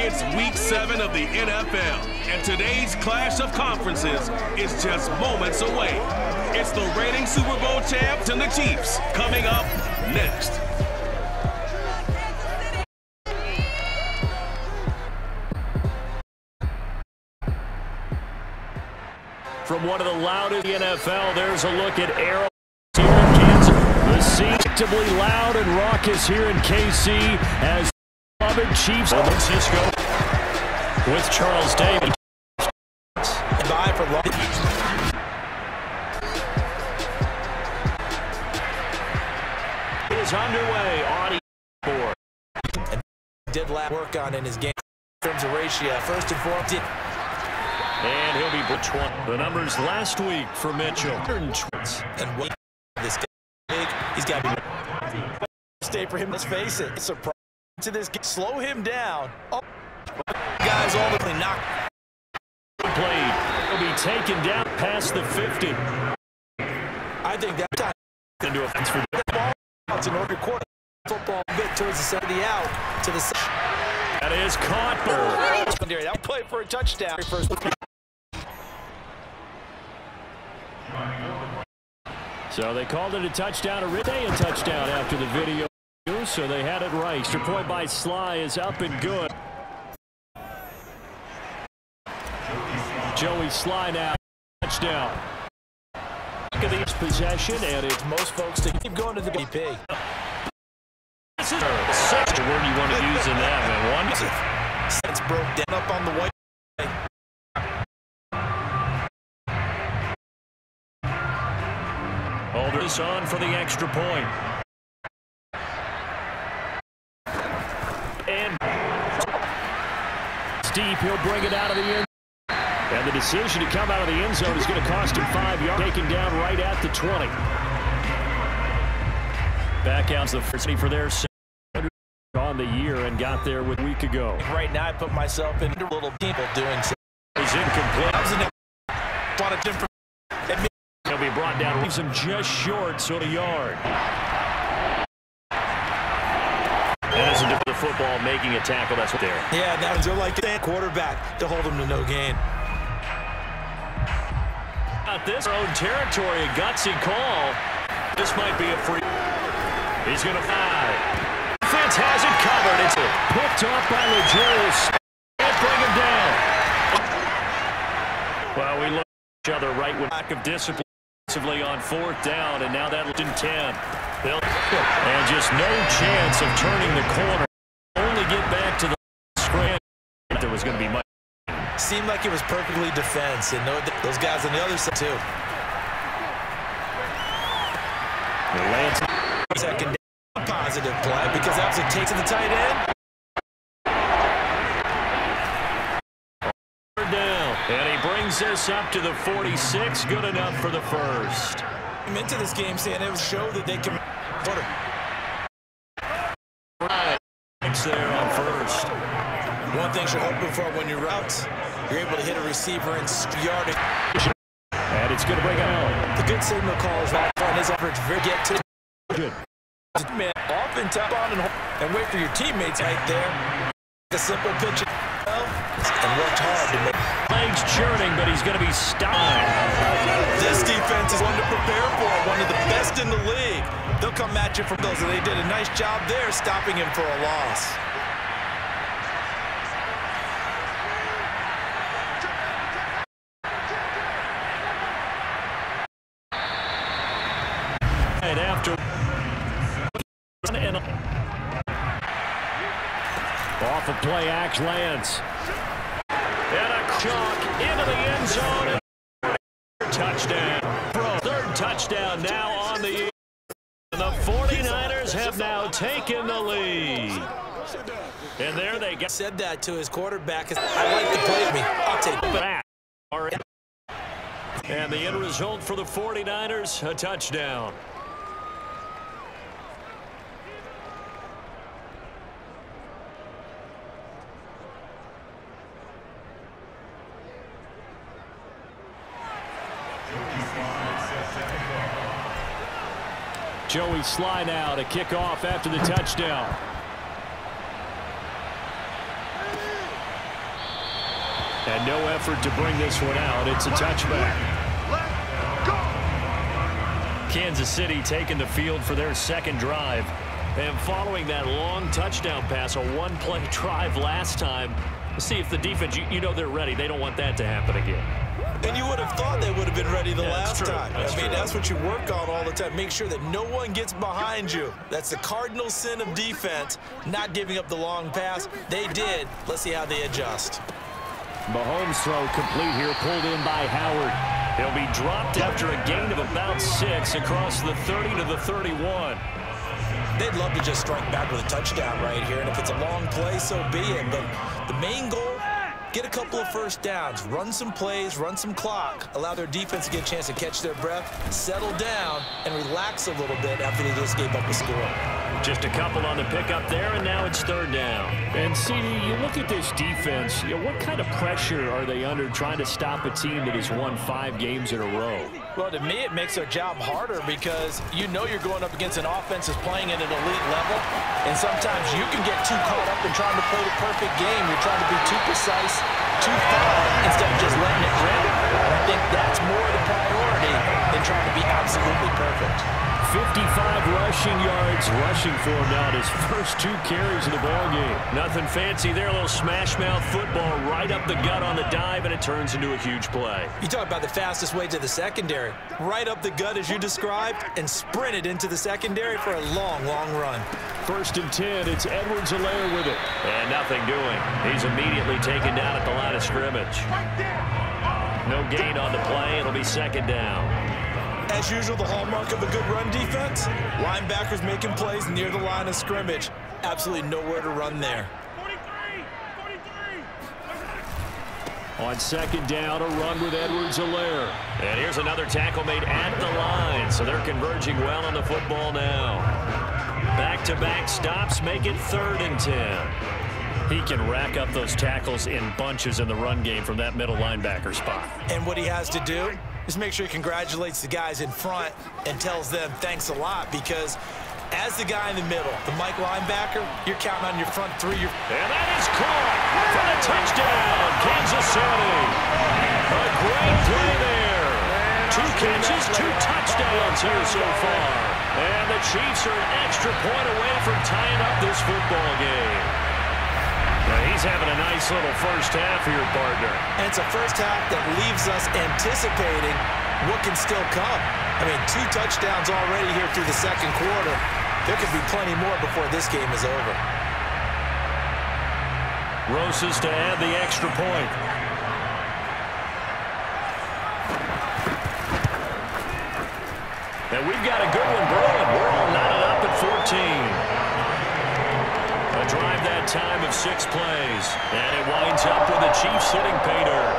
It's Week 7 of the NFL, and today's clash of conferences is just moments away. It's the reigning Super Bowl champs and the Chiefs coming up next. From one of the loudest in the NFL, there's a look at Arrow here in Kansas. The scene actively loud and raucous here in KC as beloved Chiefs San Francisco with Charles Davis. Bye for long. It is underway on board. And did work on in his game in terms of ratio. First and foremost. And he'll be which one? The numbers last week for Mitchell. And wait, this guy big. He's got to stay for him. Let's face it. It's a problem to this game. Slow him down. Oh, guys, all the way knocked. Played. He'll be taken down past the 50. I think that time Into offense for the ball. It's an order quarter. Football bit towards the center of the out to the side. That is caught. That play for a touchdown. First. So they called it a touchdown, a touchdown after the video, so they had it right. Extra point by Sly is up and good. Joey Sly now, touchdown. Look at the possession, and it's most folks to keep going to the BP. This is such a word you want to use in that, man. One sets broke down up on the white. Alders on for the extra point. And Steve, he'll bring it out of the end. And the decision to come out of the end zone is going to cost him 5 yards. Taken down right at the 20. Back out to the first for their on the year and got there a week ago. Right now I put myself into little people doing so. He's incomplete. I was in a lot of different. He'll be brought down. Leaves him just short, so a yard. As into the football, making a tackle. That's what they're. Yeah, that was like that quarterback to hold him to no gain. Not this own territory, a gutsy call. This might be a free. He's going to fly. Defense has it covered. It's picked off by Legarius. Can't bring him down. Well, we look at each other right with lack of discipline on 4th down, and now that in 10. And just no chance of turning the corner. Only get back to the scram. There was going to be much. Seemed like it was perfectly defense, and those guys on the other side too. Lance. Second down, positive play because that was a take to the tight end. Down, and he brings this up to the 46. Good enough for the first. I'm into this game saying it was show that they can put it. Right. It's there on first. One thing you're hoping for when you're out, you're able to hit a receiver and yard it. And it's going to bring out. The good signal calls out front his average. Get to good. Man, off and top on and wait for your teammates right there. A simple pitch and worked hard to make legs churning, but he's going to be stopped. This defense is one to prepare for, one of the best in the league. They'll come at you for those, and they did a nice job there stopping him for a loss. And after off a play, Axe lands. And a chalk into the end zone. Touchdown. Third touchdown now on the year. The 49ers have now taken the lead. And there they go. Said that to his quarterback. I like to play me. I'll take that. And the end result for the 49ers, a touchdown. Joey Sly now to kick off after the touchdown. And no effort to bring this one out. It's a touchback. Kansas City taking the field for their second drive. And following that long touchdown pass, a one-play drive last time, see if the defense, you know they're ready. They don't want that to happen again. And you would have thought they would have been ready the last time. I mean, that's what you work on all the time. Make sure that no one gets behind you. That's the cardinal sin of defense, not giving up the long pass. They did. Let's see how they adjust. Mahomes' throw complete here, pulled in by Howard. He'll be dropped after a gain of about 6 across the 30 to the 31. They'd love to just strike back with a touchdown right here, and if it's a long play, so be it. But the main goal, get a couple of first downs, run some plays, run some clock, allow their defense to get a chance to catch their breath, settle down, and relax a little bit after they just gave up a score. Just a couple on the pickup there, and now it's third down. And, CD, you look at this defense, what kind of pressure are they under trying to stop a team that has won 5 games in a row? Well, to me, it makes their job harder because you know you're going up against an offense that's playing at an elite level, and sometimes you can get too caught up in trying to play the perfect game. You're trying to be too precise, too fine, instead of just letting it rip. And I think that's more the priority than trying to be absolutely perfect. 55 rushing yards rushing for him now at his first 2 carries of the ball game. Nothing fancy there, a little smash mouth football right up the gut on the dive, and it turns into a huge play. You talk about the fastest way to the secondary. Right up the gut as you described and sprinted into the secondary for a long, long run. 1st and 10, it's Edwards-Helaire with it. And nothing doing. He's immediately taken down at the line of scrimmage. No gain on the play. It'll be 2nd down. As usual, the hallmark of a good run defense, linebackers making plays near the line of scrimmage. Absolutely nowhere to run there. On 2nd down, a run with Edwards-Helaire. And here's another tackle made at the line, so they're converging well on the football now. Back-to-back stops make it 3rd and 10. He can rack up those tackles in bunches in the run game from that middle linebacker spot. And what he has to do is make sure he congratulates the guys in front and tells them thanks a lot, because as the guy in the middle, the Mike linebacker, you're counting on your front 3. And that is caught for the touchdown, Kansas City. A great play there. 2 catches, 2 touchdowns here so far. And the Chiefs are an extra point away from tying up this football game. Now he's having a nice little first half here, partner. And it's a first half that leaves us anticipating what can still come. I mean, 2 touchdowns already here through the 2nd quarter. There could be plenty more before this game is over. Roses to add the extra point. And we've got a good one brewing. We're all knotted up at 14. A drive that time of 6 plays. And it winds up with the Chiefs hitting pay dirt.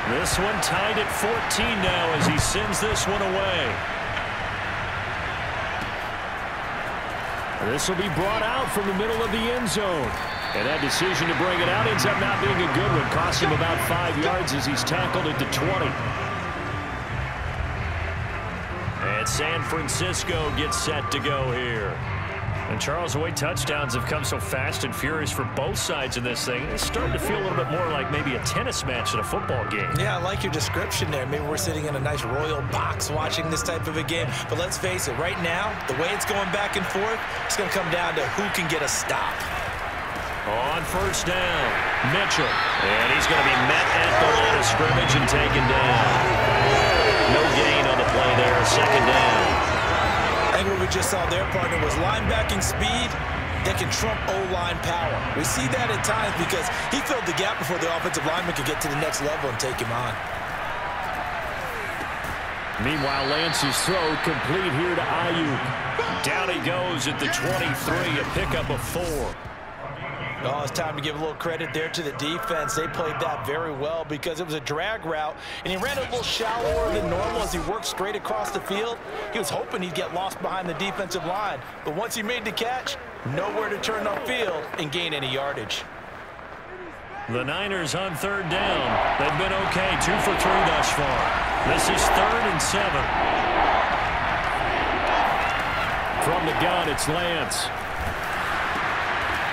This one tied at 14 now as he sends this one away. This will be brought out from the middle of the end zone. And that decision to bring it out ends up not being a good one. Cost him about 5 yards as he's tackled at the 20. And San Francisco gets set to go here. And Charles, the way touchdowns have come so fast and furious for both sides in this thing, it's starting to feel a little bit more like maybe a tennis match than a football game. Yeah, I like your description there. Maybe we're sitting in a nice royal box watching this type of a game. But let's face it, right now, the way it's going back and forth, it's going to come down to who can get a stop. On 1st down, Mitchell. And he's going to be met at the line of scrimmage and taken down. No gain on the play there, 2nd down. I think what we just saw there, partner, was linebacking speed that can trump O-line power. We see that at times because he filled the gap before the offensive lineman could get to the next level and take him on. Meanwhile, Lance's throw complete here to Ayuk. Down he goes at the 23, a pickup of 4. Oh, it's time to give a little credit there to the defense. They played that very well because it was a drag route, and he ran a little shallower than normal as he worked straight across the field. He was hoping he'd get lost behind the defensive line, but once he made the catch, nowhere to turn upfield and gain any yardage. The Niners on 3rd down. They've been okay, 2 for 3 thus far. This is 3rd and 7. From the gun, it's Lance.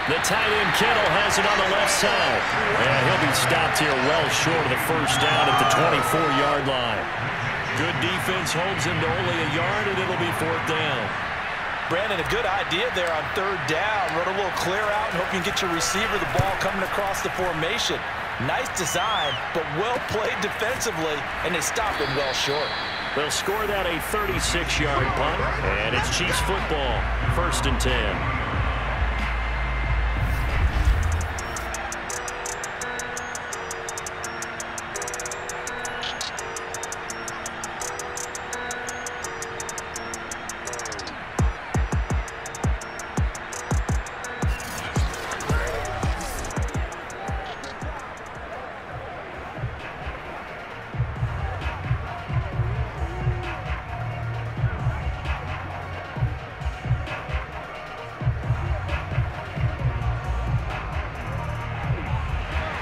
The tight end Kittle has it on the left side. And he'll be stopped here well short of the first down at the 24-yard line. Good defense holds him to only a yard, and it'll be 4th down. Brandon, a good idea there on 3rd down. Run a little clear out and hope you can get your receiver the ball coming across the formation. Nice design, but well played defensively, and they stop him well short. They'll score that a 36-yard punt, and it's Chiefs football, 1st and 10.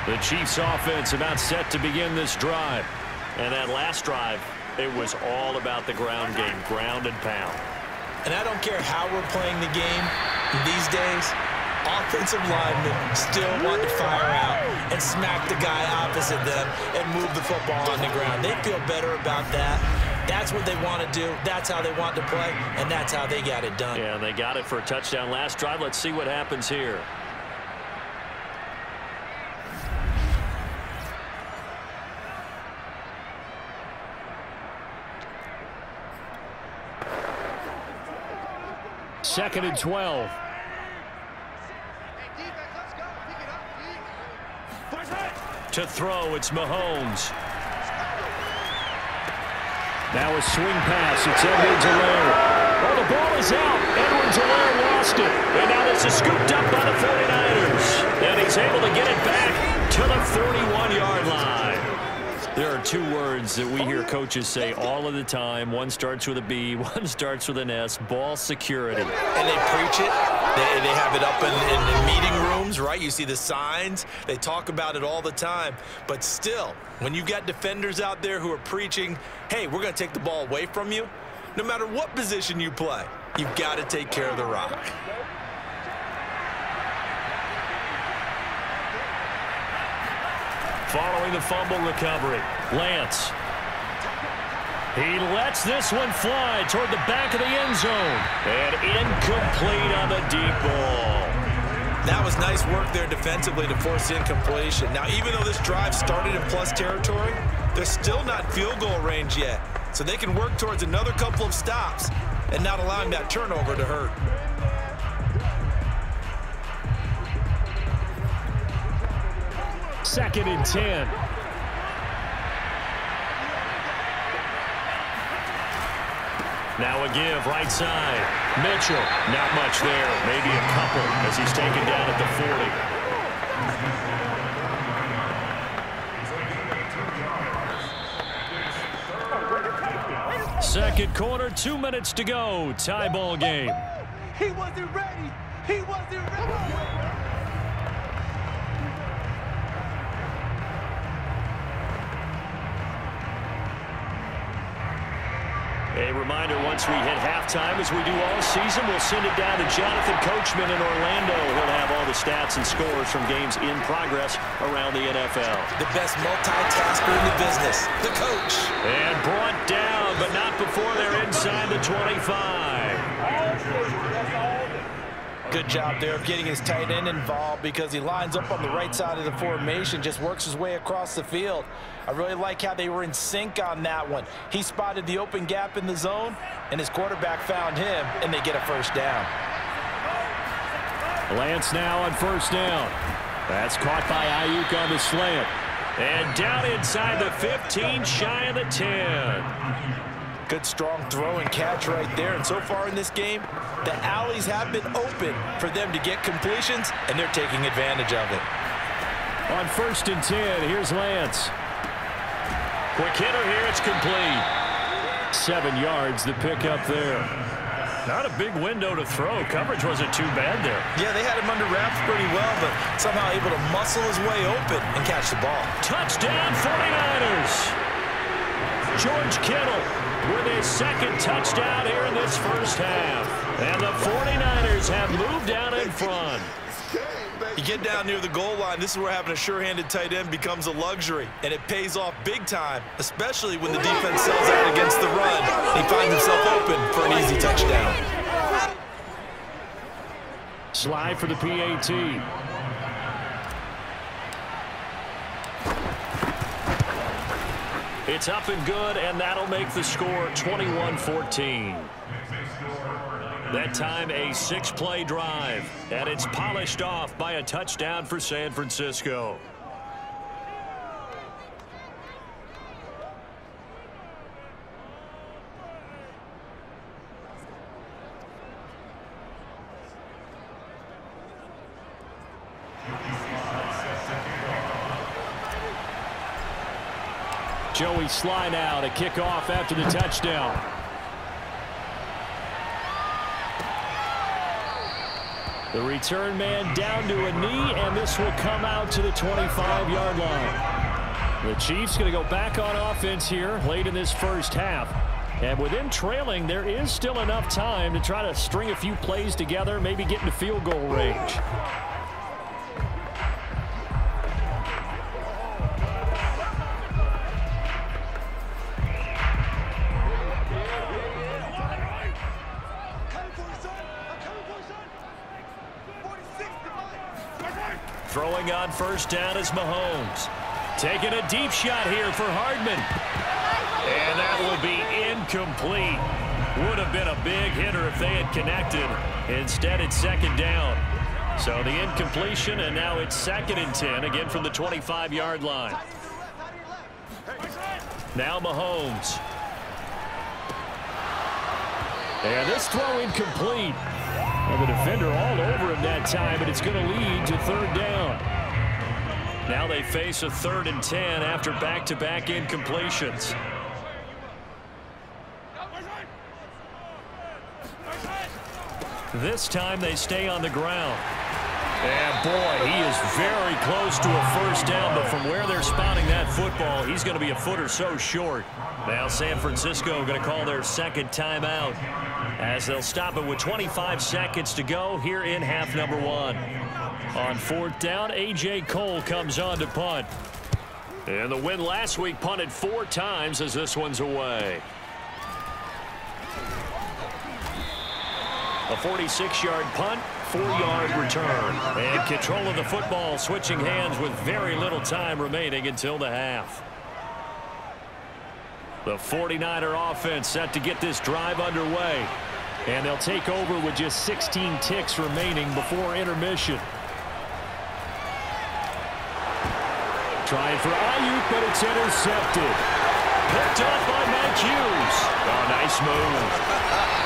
The Chiefs offense about set to begin this drive. And that last drive, it was all about the ground game, ground and pound. And I don't care how we're playing the game these days, offensive linemen still want to fire out and smack the guy opposite them and move the football on the ground. They feel better about that. That's what they want to do. That's how they want to play, and that's how they got it done. Yeah, and they got it for a touchdown last drive. Let's see what happens here. Second and 12. To throw, it's Mahomes. Now a swing pass. It's Edwards-Helaire. Oh, the ball is out. Edwards-Helaire lost it. And now this is scooped up by the 49ers. And he's able to get it back to the 41-yard line. There are two words that we hear coaches say all of the time. One starts with a B, one starts with an S, ball security. And they preach it. They have it up in meeting rooms, right? You see the signs. They talk about it all the time. But still, when you got defenders out there who are preaching, hey, we're going to take the ball away from you, no matter what position you play, you've got to take care of the rock. Following the fumble recovery, Lance. He lets this one fly toward the back of the end zone. And incomplete on the deep ball. That was nice work there defensively to force incompletion. Now, even though this drive started in plus territory, they're still not field goal range yet. So they can work towards another couple of stops and not allowing that turnover to hurt. Second and 10. Now a give, right side. Mitchell, not much there. Maybe a couple as he's taken down at the 40. Second quarter, 2 minutes to go. Tie ball game. He wasn't ready. He wasn't ready. A reminder, once we hit halftime, as we do all season, we'll send it down to Jonathan Coachman in Orlando. He'll have all the stats and scores from games in progress around the NFL. The best multitasker in the business, the coach. And brought down, but not before they're inside the 25. Good job there of getting his tight end involved because he lines up on the right side of the formation, just works his way across the field. I really like how they were in sync on that one. He spotted the open gap in the zone, and his quarterback found him, and they get a first down. Lance now on first down. That's caught by Ayuk on the slant. And down inside the 15, shy of the 10. Good strong throw and catch right there. And so far in this game, the alleys have been open for them to get completions, and they're taking advantage of it. On first and 10, here's Lance. Quick hitter here, it's complete. 7 yards, the pickup there. Not a big window to throw. Coverage wasn't too bad there. Yeah, they had him under wraps pretty well, but somehow able to muscle his way open and catch the ball. Touchdown, 49ers. George Kittle with his second touchdown here in this first half. And the 49ers have moved down in front. You get down near the goal line, this is where having a sure-handed tight end becomes a luxury, and it pays off big time, especially when the defense sells out against the run. He finds himself open for an easy touchdown. Slide for the PAT. It's up and good, and that'll make the score 21-14. That time a 6-play drive, and it's polished off by a touchdown for San Francisco. Joey Sly now to kick off after the touchdown. The return man down to a knee, and this will come out to the 25-yard line. The Chiefs going to go back on offense here late in this first half. And with them trailing, there is still enough time to try to string a few plays together, maybe get into field goal range. Throwing on first down is Mahomes. Taking a deep shot here for Hardman. And that will be incomplete. Would have been a big hitter if they had connected. Instead, it's second down. So the incompletion, and now it's 2nd and 10, again from the 25-yard line. Now Mahomes. And this throw incomplete. And the defender all over him that time, but it's going to lead to 3rd down. Now they face a 3rd and 10 after back-to-back incompletions. This time they stay on the ground. And boy, he is very close to a first down, but from where they're spotting that football, he's going to be a foot or so short. Now San Francisco going to call their 2nd timeout as they'll stop it with 25 seconds to go here in half number 1. On 4th down, A.J. Cole comes on to punt. And the win last week punted 4 times as this one's away. A 46-yard punt, 4-yard return. And control of the football switching hands with very little time remaining until the half. The 49er offense set to get this drive underway. And they'll take over with just 16 ticks remaining before intermission. Trying for Ayuk, but it's intercepted. Picked up by Mike Hughes. Oh, nice move.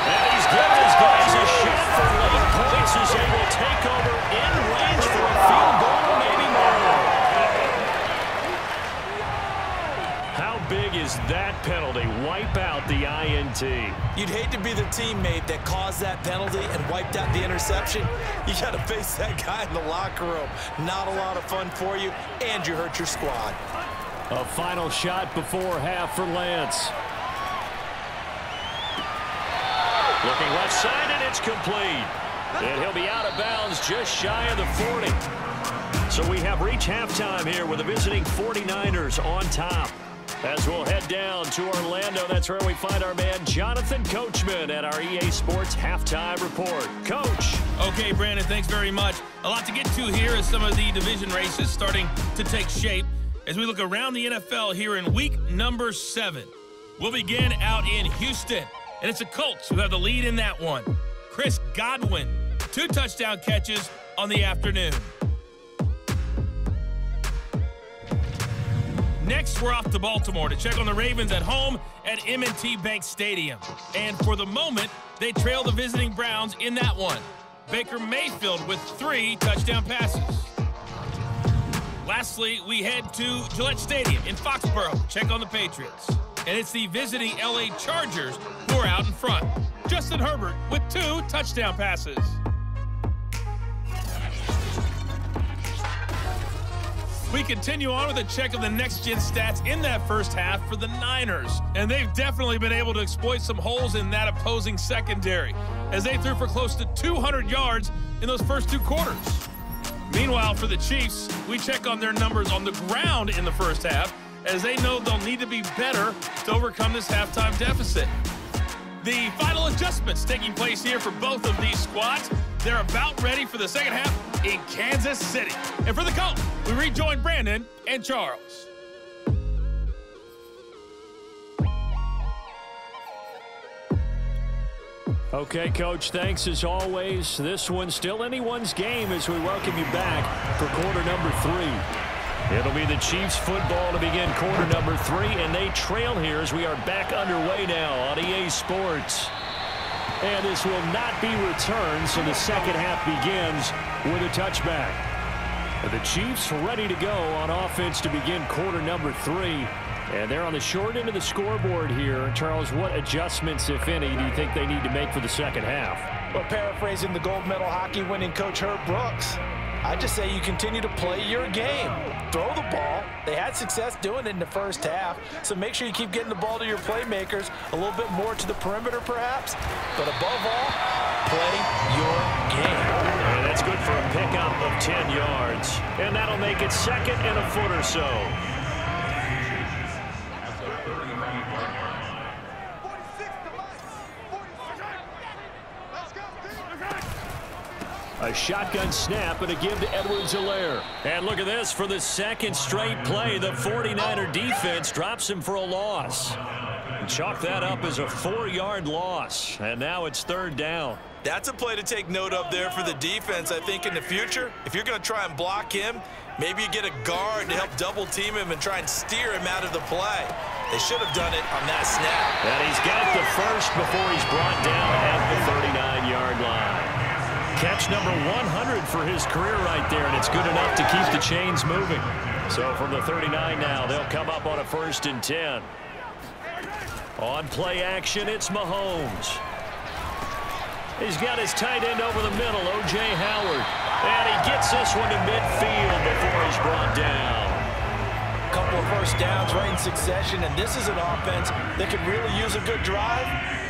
And he's giving his guys a shot for late points as they will take over in range for a field goal, maybe more. How big is that penalty? Wipe out the INT. You'd hate to be the teammate that caused that penalty and wiped out the interception. You got to face that guy in the locker room. Not a lot of fun for you, and you hurt your squad. A final shot before half for Lance. Looking left side, and it's complete. And he'll be out of bounds just shy of the 40. So we have reached halftime here with the visiting 49ers on top. As we'll head down to Orlando, that's where we find our man Jonathan Coachman at our EA Sports Halftime Report. Coach. Okay, Brandon, thanks very much. A lot to get to here as some of the division races starting to take shape as we look around the NFL here in week number 7. We'll begin out in Houston, and it's the Colts who have the lead in that one. Chris Godwin, 2 touchdown catches on the afternoon. Next, we're off to Baltimore to check on the Ravens at home at M&T Bank Stadium. And for the moment, they trail the visiting Browns in that one. Baker Mayfield with 3 touchdown passes. Lastly, we head to Gillette Stadium in Foxborough, check on the Patriots. And it's the visiting LA Chargers who are out in front. Justin Herbert with 2 touchdown passes. We continue on with a check of the next-gen stats in that first half for the Niners. And they've definitely been able to exploit some holes in that opposing secondary, as they threw for close to 200 yards in those first 2 quarters. Meanwhile, for the Chiefs, we check on their numbers on the ground in the first half, as they know they'll need to be better to overcome this halftime deficit. The final adjustments taking place here for both of these squads. They're about ready for the second half in Kansas City. And for the Colts, we rejoin Brandon and Charles. Okay, Coach, thanks as always. This one's still anyone's game as we welcome you back for quarter number 3. It'll be the Chiefs football to begin quarter number 3, and they trail here as we are back underway now on EA Sports. And this will not be returned, so the second half begins with a touchback. The Chiefs ready to go on offense to begin quarter number 3. And they're on the short end of the scoreboard here. Charles, what adjustments, if any, do you think they need to make for the second half? Well, paraphrasing the gold medal hockey winning coach Herb Brooks, I just say you continue to play your game. Throw the ball. They had success doing it in the first half, so make sure you keep getting the ball to your playmakers, a little bit more to the perimeter perhaps, but above all, play your game. And that's good for a pickup of 10 yards, and that'll make it second and a foot or so. A shotgun snap and a give to Edwards-Helaire. And look at this. For the second straight play, the 49er defense drops him for a loss. And chalk that up as a 4-yard loss. And now it's third down. That's a play to take note of there for the defense, I think, in the future. If you're going to try and block him, maybe you get a guard to help double-team him and try and steer him out of the play. They should have done it on that snap. And he's got the first before he's brought down at the 39-yard line. Catch number 100 for his career right there, and it's good enough to keep the chains moving. So from the 39 now, they'll come up on a 1st and 10. On play action, it's Mahomes. He's got his tight end over the middle, O.J. Howard. And he gets this one to midfield before he's brought down. A couple of first downs right in succession, and this is an offense that could really use a good drive,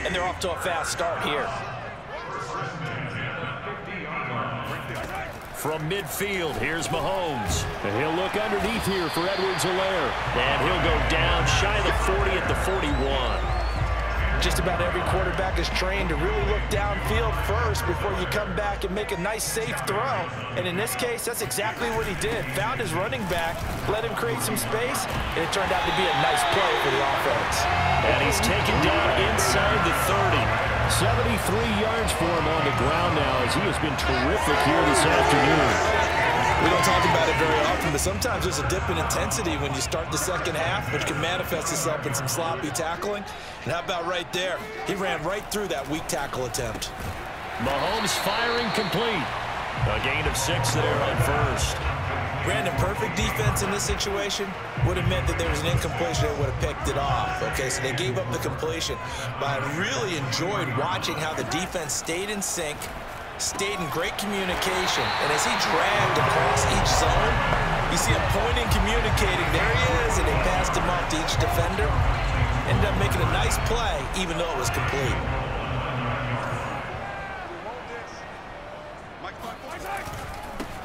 and they're off to a fast start here. From midfield, here's Mahomes. And he'll look underneath here for Edwards-Helaire. And he'll go down shy of the 40 at the 41. Just about every quarterback is trained to really look downfield first before you come back and make a nice, safe throw. And in this case, that's exactly what he did. Found his running back, let him create some space, and it turned out to be a nice play for the offense. And he's taken down inside the 30. 73 yards for him on the ground now, as he has been terrific here this afternoon. We don't talk about it very often, but sometimes there's a dip in intensity when you start the second half, which can manifest itself in some sloppy tackling. And how about right there? He ran right through that weak tackle attempt. Mahomes firing complete. A gain of 6 there on first. Brandon, perfect defense in this situation would have meant that there was an incompletion. They would have picked it off. Okay, so they gave up the completion. But I really enjoyed watching how the defense stayed in sync, stayed in great communication. And as he dragged across each zone, you see him pointing, communicating. There he is, and they passed him off to each defender. Ended up making a nice play, even though it was complete.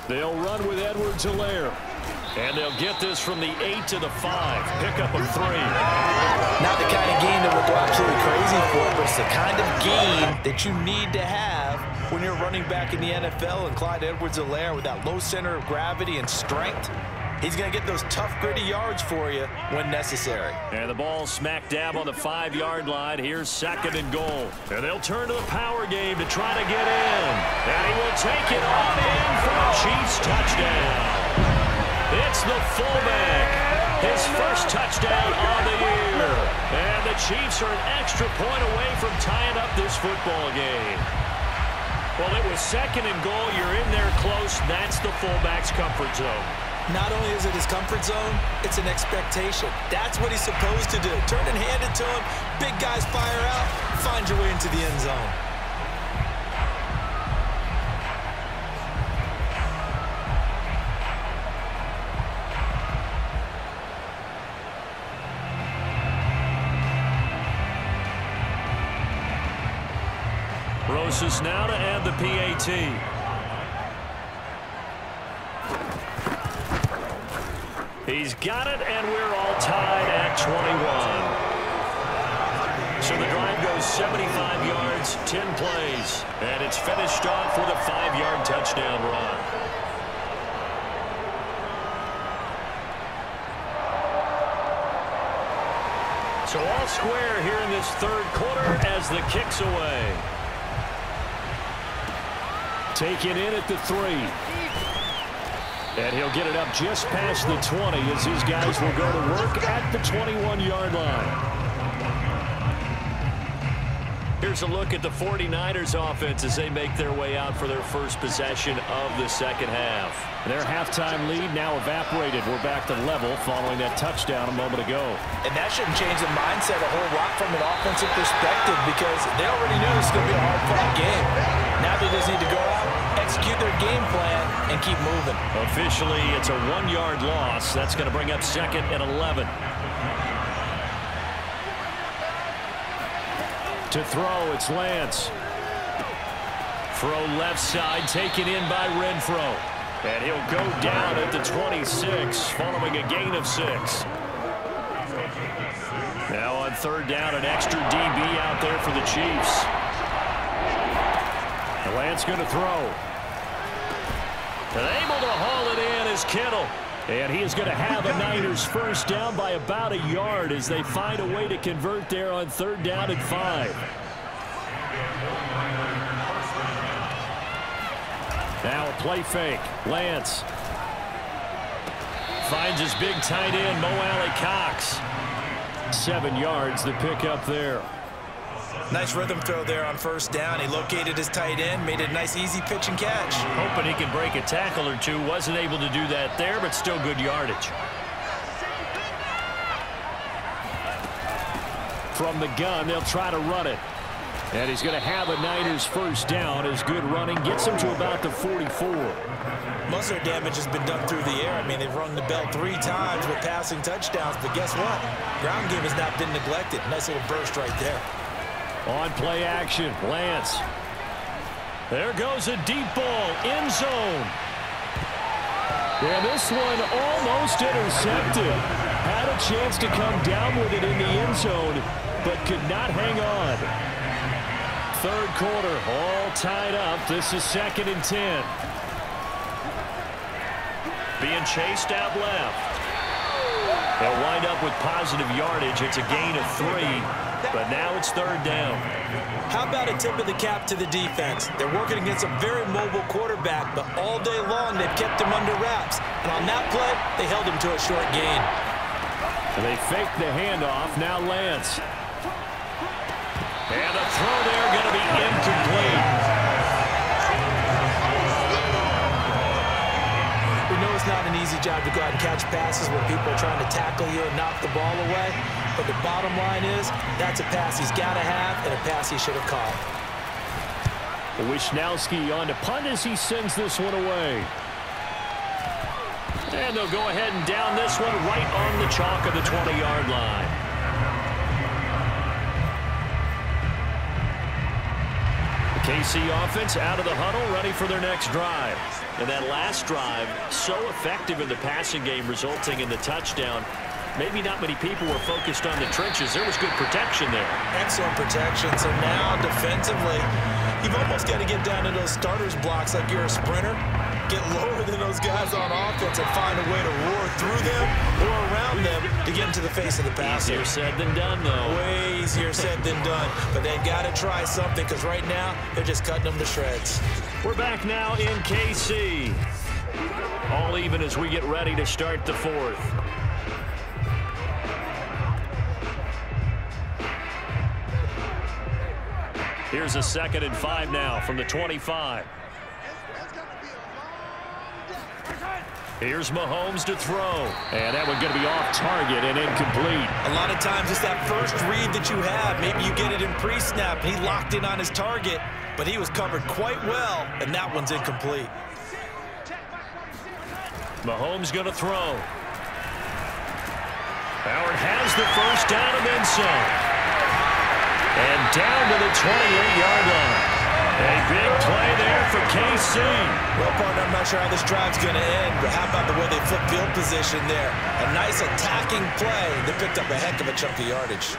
They'll run with Edwards-Helaire. And they'll get this from the 8 to the 5. Pickup of 3. Not the kind of gain that will go absolutely crazy for, but it's the kind of gain that you need to have when you're running back in the NFL. And Clyde Edwards-Helaire, with that low center of gravity and strength, he's going to get those tough, gritty yards for you when necessary. And the ball smack dab on the 5-yard line. Here's 2nd and goal. And they'll turn to the power game to try to get in. And he will take it on in for a Chiefs touchdown. It's the fullback. His first touchdown on the year. And the Chiefs are an extra point away from tying up this football game. Well, it was 2nd and goal. You're in there close. That's the fullback's comfort zone. Not only is it his comfort zone, it's an expectation. That's what he's supposed to do. Turn and hand it to him. Big guys fire out. Find your way into the end zone. Rosas now to add the PAT. He's got it, and we're all tied at 21. So the drive goes 75 yards, 10 plays, and it's finished off with a 5-yard touchdown run. So all square here in this third quarter as the kick's away. Taken in at the 3. And he'll get it up just past the 20 as his guys will go to work at the 21-yard line. Here's a look at the 49ers offense as they make their way out for their first possession of the second half. Their halftime lead now evaporated. We're back to level following that touchdown a moment ago. And that shouldn't change the mindset a whole lot from an offensive perspective because they already knew this was going to be a hard-fought game. Now they just need to go out, execute their game plan, and keep moving. Officially, it's a 1-yard loss. That's going to bring up 2nd and 11. To throw, it's Lance. Throw left side, taken in by Renfro. And he'll go down at the 26, following a gain of 6. Now on 3rd down, an extra DB out there for the Chiefs. And Lance going to throw. And able to haul it in is Kittle. And he is going to have a Niners first down by about a yard as they find a way to convert there on 3rd down and 5. Now a play fake. Lance finds his big tight end, Mo Alley-Cox. 7 yards, the pick up there. Nice rhythm throw there on 1st down. He located his tight end, made it a nice easy pitch and catch. Hoping he could break a tackle or two. Wasn't able to do that there, but still good yardage. From the gun, they'll try to run it. And he's going to have a Niners first down as good running gets him to about the 44. Most of their damage has been done through the air. I mean, they've rung the bell 3 times with passing touchdowns, but guess what? Ground game has not been neglected. Nice little burst right there. On play action, Lance. There goes a deep ball, end zone. And this one almost intercepted. Had a chance to come down with it in the end zone, but could not hang on. 3rd quarter, all tied up. This is 2nd and 10. Being chased out left. They'll wind up with positive yardage. It's a gain of 3, but now it's 3rd down. How about a tip of the cap to the defense? They're working against a very mobile quarterback, but all day long they've kept him under wraps. And on that play, they held him to a short gain. And they faked the handoff. Now Lance. And the throw there going to be incomplete. We know it's not an easy job to go out and catch passes where people are trying to tackle you and knock the ball away. But the bottom line is, that's a pass he's got to have and a pass he should have caught. Wishnowski on to punt as he sends this one away. And they'll go ahead and down this one right on the chalk of the 20-yard line. The KC offense out of the huddle, ready for their next drive. And that last drive, so effective in the passing game, resulting in the touchdown. Maybe not many people were focused on the trenches. There was good protection there. Excellent protection. So now defensively, you've almost got to get down to those starters blocks like you're a sprinter. Get lower than those guys on offense and find a way to roar through them or around them to get into the face of the passer. Easier said than done, though. Way easier said than done. But they've got to try something because right now they're just cutting them to shreds. We're back now in KC. All even as we get ready to start the 4th. Here's a 2nd and 5 now from the 25. Here's Mahomes to throw. And that one going to be off target and incomplete. A lot of times it's that first read that you have. Maybe you get it in pre-snap. He locked in on his target, but he was covered quite well, and that one's incomplete. Mahomes going to throw. Howard has the first down and then some. And down to the 28-yard line. A big play there for KC. Well, partner, I'm not sure how this drive's going to end, but how about the way they flip field position there? A nice attacking play. They picked up a heck of a chunk of yardage.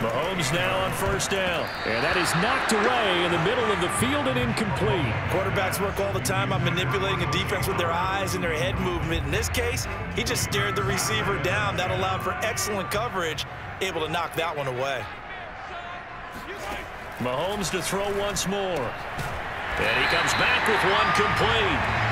Mahomes now on first down. And that is knocked away in the middle of the field and incomplete. Quarterbacks work all the time on manipulating a defense with their eyes and their head movement. In this case, he just stared the receiver down. That allowed for excellent coverage, able to knock that one away. Mahomes to throw once more. And he comes back with one complete.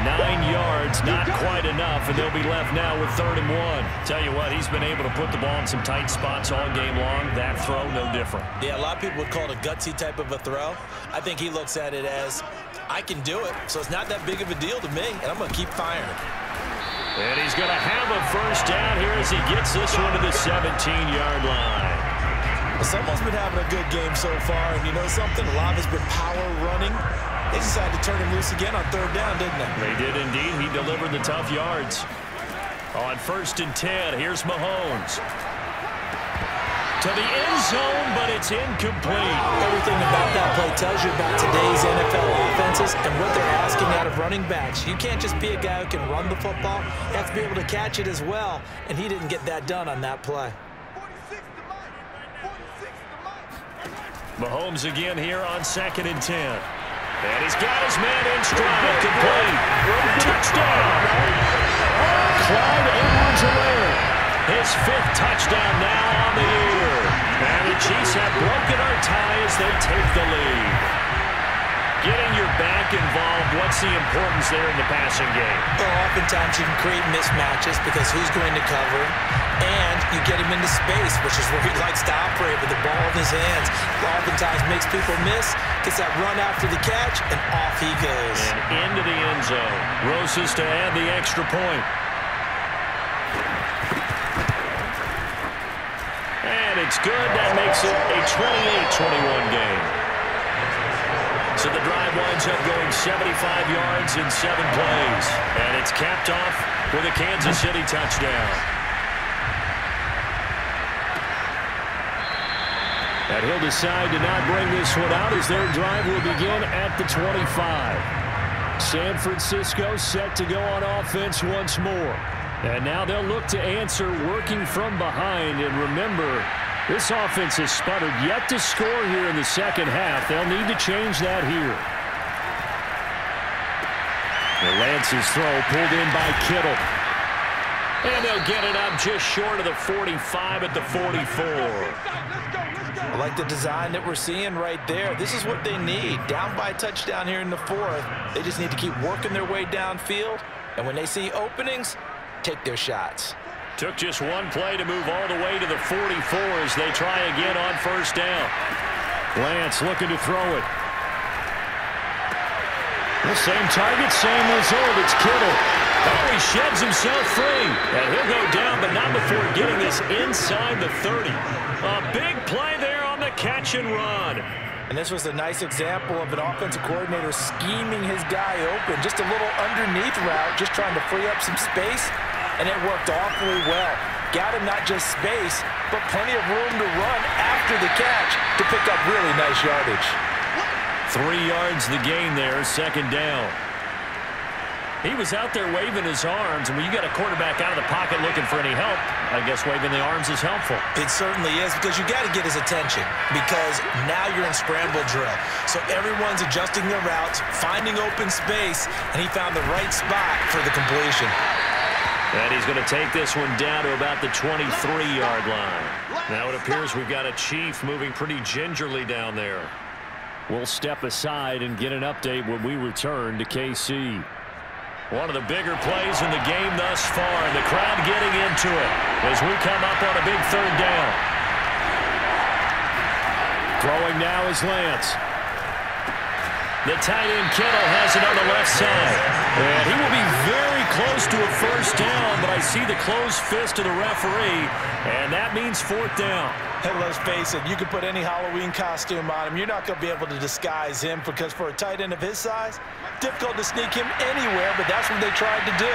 9 yards, not quite enough, and they'll be left now with 3rd and 1. Tell you what, he's been able to put the ball in some tight spots all game long. That throw, no different. Yeah, a lot of people would call it a gutsy type of a throw. I think he looks at it as, I can do it, so it's not that big of a deal to me, and I'm going to keep firing. And he's going to have a first down here as he gets this one to the 17-yard line. Someone's been having a good game so far, and you know something? A lot of it's been power running. They decided to turn him loose again on 3rd down, didn't they? They did indeed. He delivered the tough yards. On 1st and 10, here's Mahomes. To the end zone, but it's incomplete. Everything about that play tells you about today's NFL offenses and what they're asking out of running backs. You can't just be a guy who can run the football. You have to be able to catch it as well, and he didn't get that done on that play. Mahomes again here on 2nd and 10. And he's got his man in stride. Complete. Touchdown. Clyde Edwards-Helaire. His 5th touchdown now on the year. And the Chiefs have broken our tie as they take the lead. Getting your back involved, what's the importance there in the passing game? Well, oftentimes you can create mismatches because who's going to cover him, and you get him into space, which is where he likes to operate with the ball in his hands. Oftentimes makes people miss, gets that run after the catch, and off he goes. And into the end zone. Roses to add the extra point. And it's good. That makes it a 28-21 game. So the drive winds up going 75 yards in 7 plays. And it's capped off with a Kansas City touchdown. And he'll decide to not bring this one out as their drive will begin at the 25. San Francisco set to go on offense once more. And now they'll look to answer working from behind. And remember, this offense has sputtered yet to score here in the second half. They'll need to change that here. And Lance's throw pulled in by Kittle. And they'll get it up just short of the 45 at the 44. I like the design that we're seeing right there. This is what they need. Down by a touchdown here in the 4th. They just need to keep working their way downfield. And when they see openings, take their shots. Took just one play to move all the way to the 44 as they try again on first down. Lance looking to throw it. The same target, same result. It's Kittle. Oh, he sheds himself free. And he'll go down, but not before getting this inside the 30. A big play there on the catch and run. And this was a nice example of an offensive coordinator scheming his guy open. Just a little underneath route, just trying to free up some space. And it worked awfully well. Got him not just space, but plenty of room to run after the catch to pick up really nice yardage. 3 yards the gain there, 2nd down. He was out there waving his arms, and when you got a quarterback out of the pocket looking for any help, I guess waving the arms is helpful. It certainly is, because you got to get his attention, because now you're in scramble drill. So everyone's adjusting their routes, finding open space, and he found the right spot for the completion. And he's going to take this one down to about the 23-yard line. Now it appears we've got a Chief moving pretty gingerly down there. We'll step aside and get an update when we return to KC. One of the bigger plays in the game thus far. The crowd getting into it as we come up on a big 3rd down. Throwing now is Lance. The tight end Kittle has it on the left side. And he will be very close to a first down, but I see the closed fist of the referee, and that means 4th down. Hey, let's face it, you can put any Halloween costume on him. You're not going to be able to disguise him, because for a tight end of his size, difficult to sneak him anywhere, but that's what they tried to do.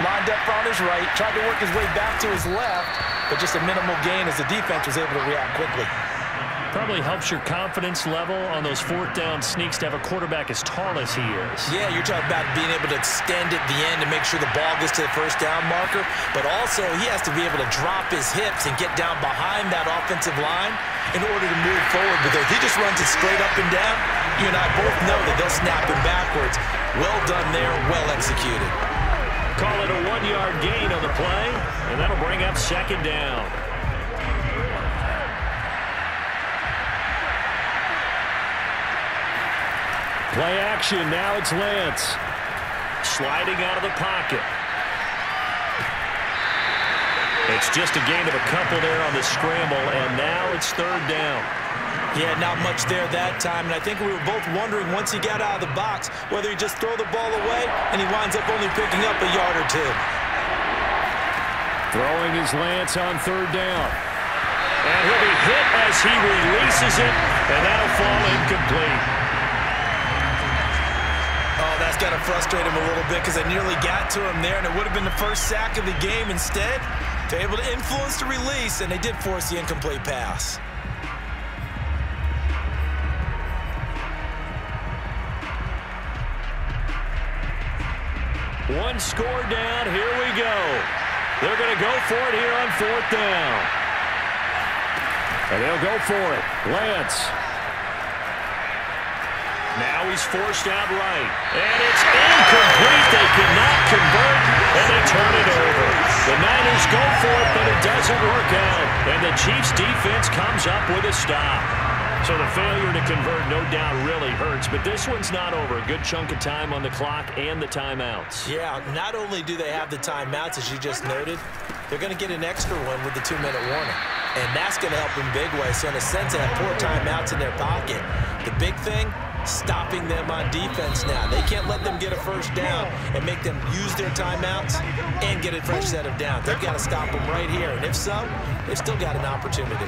Lined up on his right, tried to work his way back to his left, but just a minimal gain as the defense was able to react quickly. Probably helps your confidence level on those fourth down sneaks to have a quarterback as tall as he is. Yeah, you're talking about being able to extend at the end to make sure the ball gets to the first down marker, but also he has to be able to drop his hips and get down behind that offensive line in order to move forward, because he just runs it straight up and down. You and I both know that they'll snap him backwards. Well done there, well executed. Call it a 1-yard gain on the play, and that'll bring up second down. Play action, now it's Lance. Sliding out of the pocket. It's just a gain of a couple there on the scramble, and now it's third down. Yeah, not much there that time, and I think we were both wondering once he got out of the box whether he'd just throw the ball away, and he winds up only picking up a yard or two. Throwing is Lance on third down. And he'll be hit as he releases it, and that'll fall incomplete. Oh, that's got to frustrate him a little bit because I nearly got to him there, and it would have been the first sack of the game. Instead, they're able to influence the release, and they did force the incomplete pass. One score down. Here we go. They're going to go for it here on fourth down. And they'll go for it. Lance. Now he's forced out right. And it's incomplete. They cannot convert, and they turn it over. The Niners go for it, but it doesn't work out. And the Chiefs defense comes up with a stop. So the failure to convert, no doubt, really hurts. But this one's not over. A good chunk of time on the clock and the timeouts. Yeah, not only do they have the timeouts, as you just noted, they're going to get an extra one with the 2-minute warning. And that's going to help in big ways. So in a sense, they have 4 timeouts in their pocket. The big thing, stopping them on defense now. They can't let them get a first down and make them use their timeouts and get a fresh set of downs. They've got to stop them right here. And if so, they've still got an opportunity.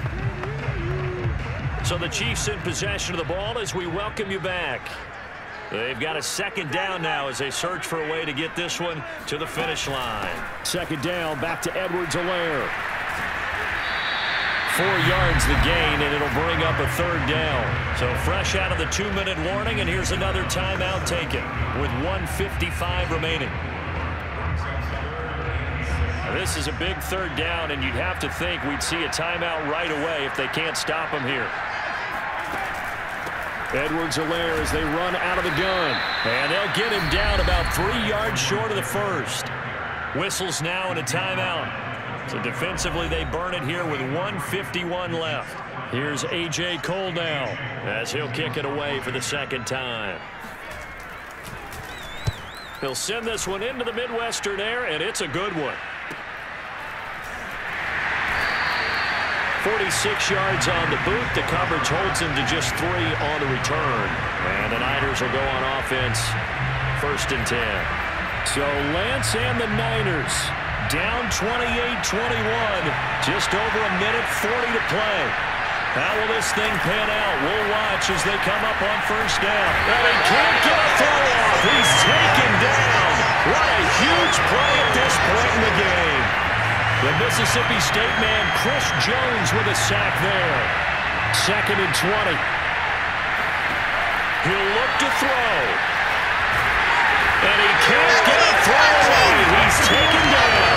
So the Chiefs in possession of the ball as we welcome you back. They've got a second down now as they search for a way to get this one to the finish line. Second down, back to Edwards-Helaire. 4 yards the gain, and it'll bring up a third down. So fresh out of the 2-minute warning, and here's another timeout taken with 1:55 remaining. Now, this is a big third down, and you'd have to think we'd see a timeout right away if they can't stop him here. Edwards-Helaire as they run out of the gun. And they'll get him down about 3 yards short of the first. Whistles now and a timeout. So defensively they burn it here with 1:51 left. Here's A.J. Cole now as he'll kick it away for the second time. He'll send this one into the Midwestern air, and it's a good one. 46 yards on the boot. The coverage holds him to just 3 on the return. And the Niners will go on offense. 1st and 10. So Lance and the Niners down 28-21. Just over a minute 40 to play. How will this thing pan out? We'll watch as they come up on first down. And he can't get a throw off. He's taken down. What a huge play at this point in the game. The Mississippi State man, Chris Jones, with a sack there. 2nd and 20. He'll look to throw. And he can't get a throw away. He's taken down.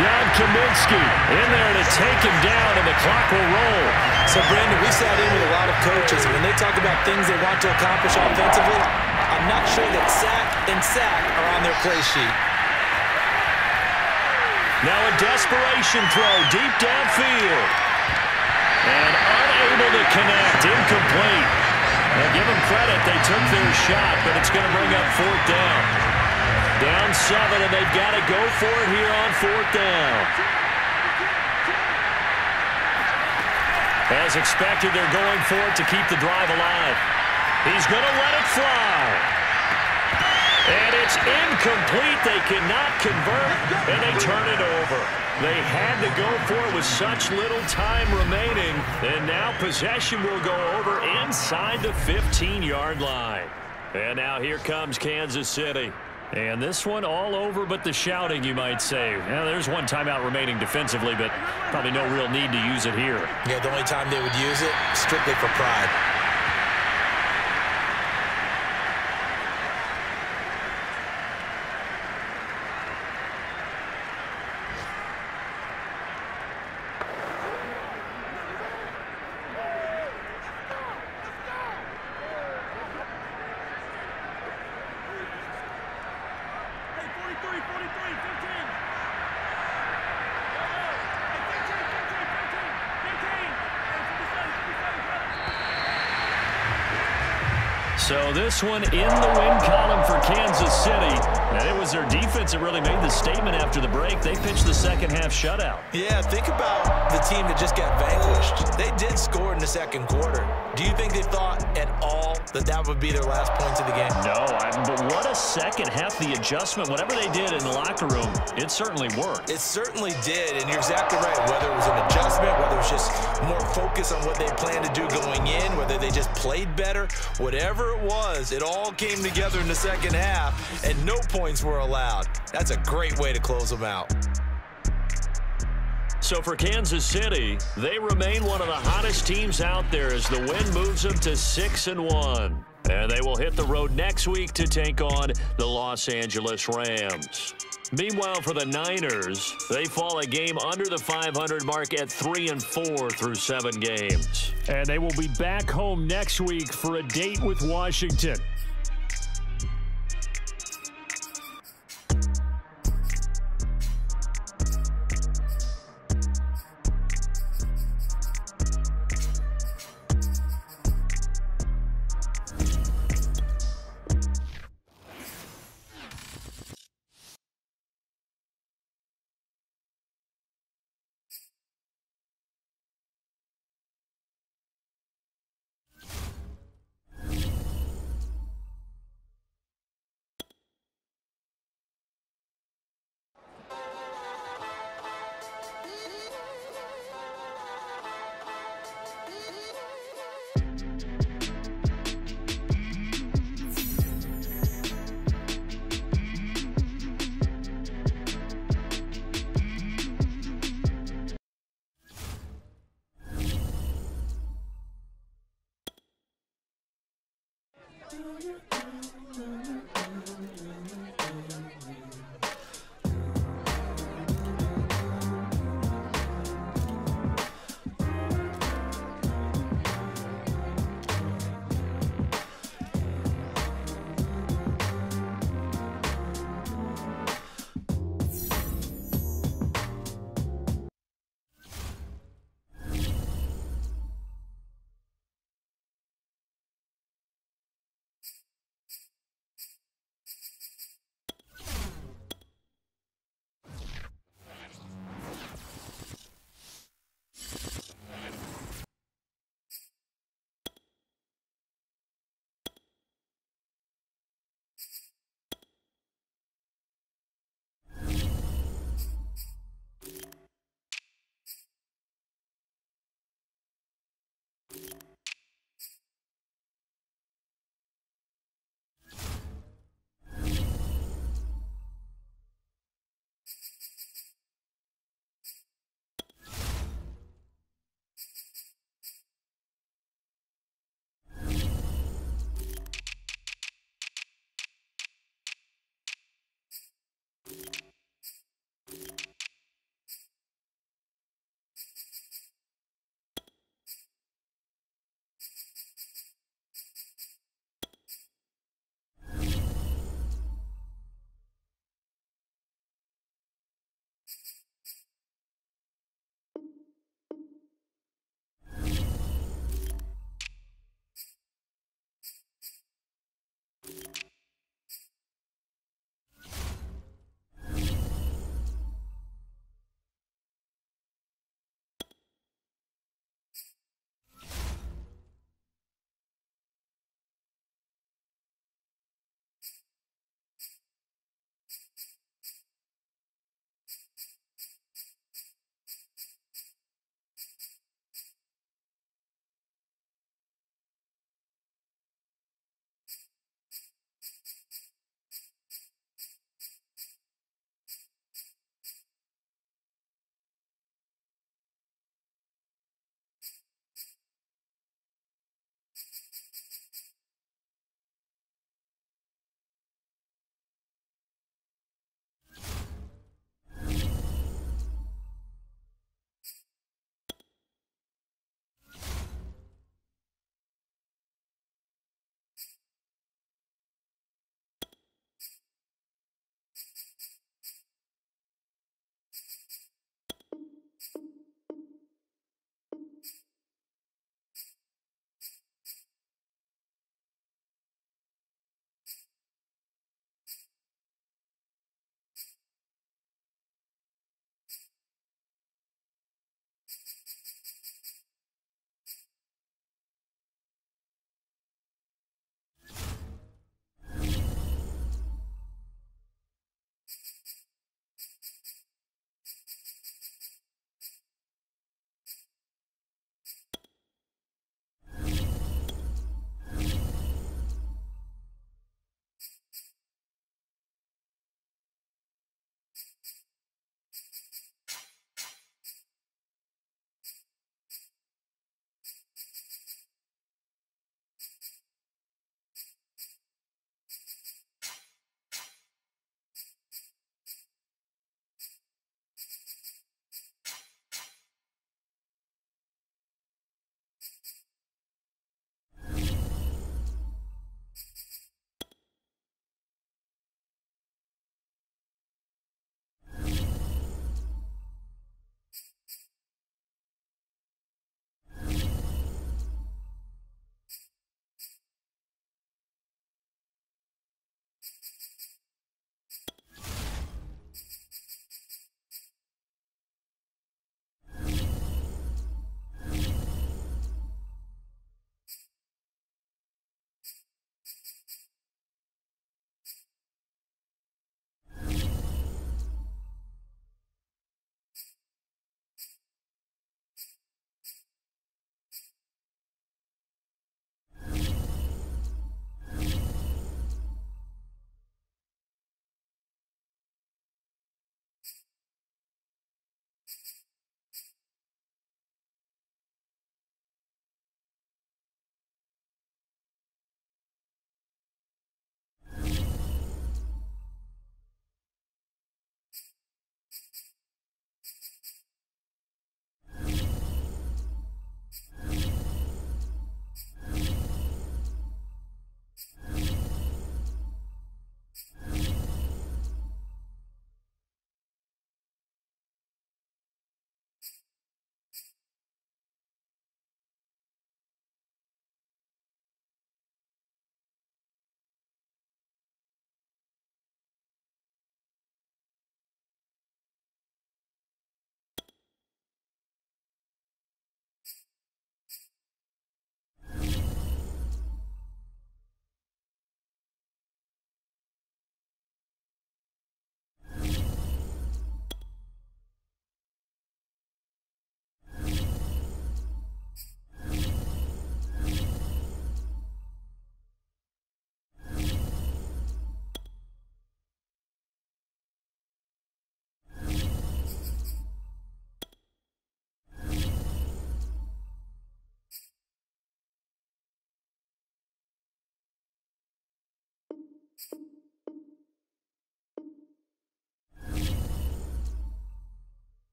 John Kaminsky in there to take him down, and the clock will roll. So, Brandon, we sat in with a lot of coaches, and when they talk about things they want to accomplish offensively, I'm not sure that sack and sack are on their play sheet. Now a desperation throw deep downfield. And unable to connect. Incomplete. Now give them credit. They took their shot, but it's going to bring up 4th down. Down 7, and they've got to go for it here on 4th down. As expected, they're going for it to keep the drive alive. He's going to let it fly. And it's incomplete. They cannot convert, and they turn it over. They had to go for it with such little time remaining, and now possession will go over inside the 15-yard line. And now here comes Kansas City. And this one all over but the shouting, you might say. Now, there's one timeout remaining defensively, but probably no real need to use it here. Yeah, the only time they would use it, strictly for pride. So this one in the win column for Kansas City. And it was their defense that really made the statement after the break. They pitched the second half shutout. Yeah, think about the team that just got vanquished. They did score in the second quarter. Do you think they thought at all that that would be their last points of the game? No, but what a second half. The adjustment, whatever they did in the locker room, it certainly worked. It certainly did, and you're exactly right. Whether it was an adjustment, whether it was just more focus on what they planned to do going in, whether they just played better, whatever it was, it all came together in the second half, and no points were allowed. That's a great way to close them out. So for Kansas City, they remain one of the hottest teams out there as the win moves them to 6-1. And they will hit the road next week to take on the Los Angeles Rams. Meanwhile, for the Niners, they fall a game under the 500 mark at 3-4 through 7 games. And they will be back home next week for a date with Washington.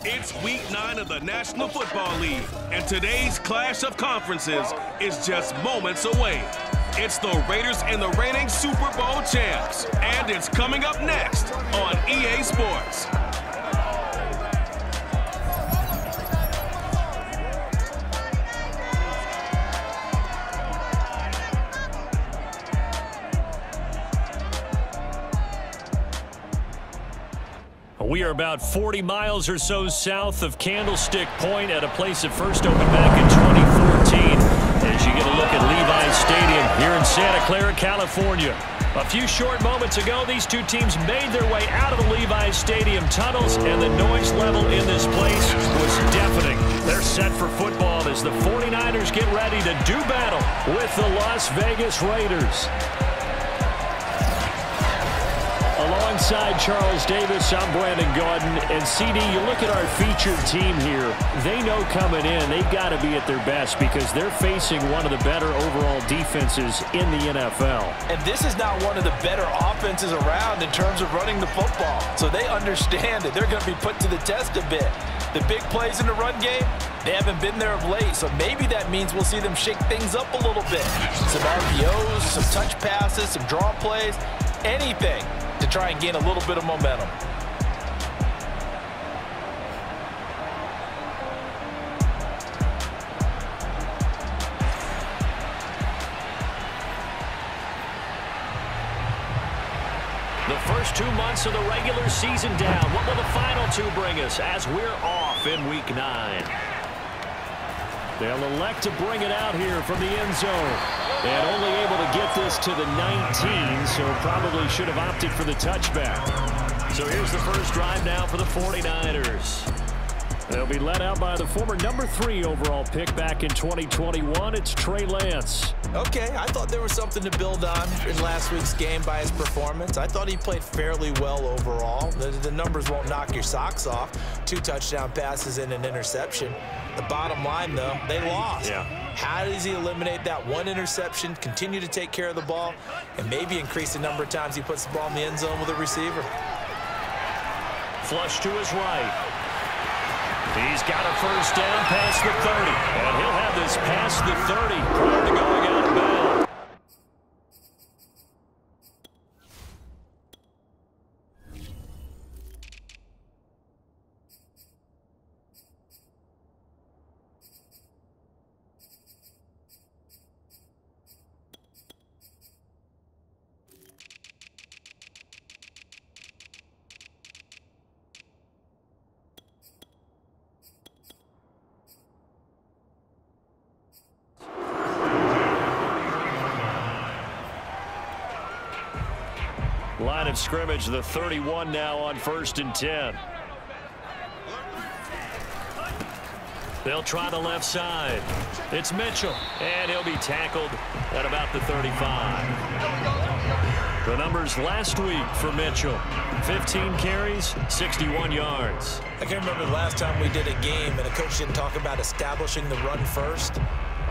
It's week 9 of the National Football League, and today's clash of conferences is just moments away. It's the Raiders and the reigning Super Bowl champs, and it's coming up next on EA Sports. We are about 40 miles or so south of Candlestick Point at a place that first opened back in 2014 as you get a look at Levi's Stadium here in Santa Clara, California. A few short moments ago, these two teams made their way out of the Levi's Stadium tunnels, and the noise level in this place was deafening. They're set for football as the 49ers get ready to do battle with the Las Vegas Raiders. Alongside Charles Davis, I'm Brandon Gaudin. And CD, you look at our featured team here. They know coming in they've got to be at their best because they're facing one of the better overall defenses in the NFL. And this is not one of the better offenses around in terms of running the football. So they understand that they're going to be put to the test a bit. The big plays in the run game, they haven't been there of late. So maybe that means we'll see them shake things up a little bit. Some RPOs, some touch passes, some draw plays, anything to try and gain a little bit of momentum. The first 2 months of the regular season down. What will the final 2 bring us as we're off in week 9? They'll elect to bring it out here from the end zone. And only able to get this to the 19, so probably should have opted for the touchback. So here's the first drive now for the 49ers. They'll be led out by the former number 3 overall pick back in 2021. It's Trey Lance. Okay, I thought there was something to build on in last week's game by his performance. I thought he played fairly well overall. The numbers won't knock your socks off. 2 touchdown passes and an interception. The bottom line, though, they lost. Yeah. How does he eliminate that 1 interception, continue to take care of the ball, and maybe increase the number of times he puts the ball in the end zone with a receiver? Flush to his right. He's got a first down past the 30. And he'll have this past the 30 prior to going out of bounds. Line of scrimmage, the 31 now on 1st and 10. They'll try the left side. It's Mitchell, and he'll be tackled at about the 35. The numbers last week for Mitchell: 15 carries, 61 yards. I can't remember the last time we did a game and a coach didn't talk about establishing the run first.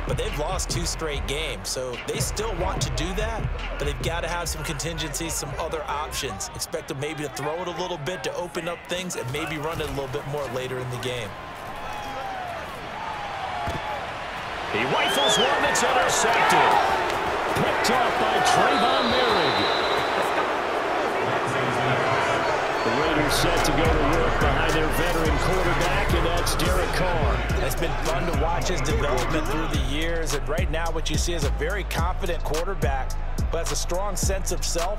But they've lost 2 straight games, so they still want to do that, but they've got to have some contingencies, some other options. Expect them maybe to throw it a little bit to open up things and maybe run it a little bit more later in the game. He rifles one that's intercepted. Picked off by Trayvon Merrick. The Raiders set to go to work behind their veteran quarterback, and that's Derek Carr. It's been fun to watch his development through the years, and right now what you see is a very confident quarterback who has a strong sense of self,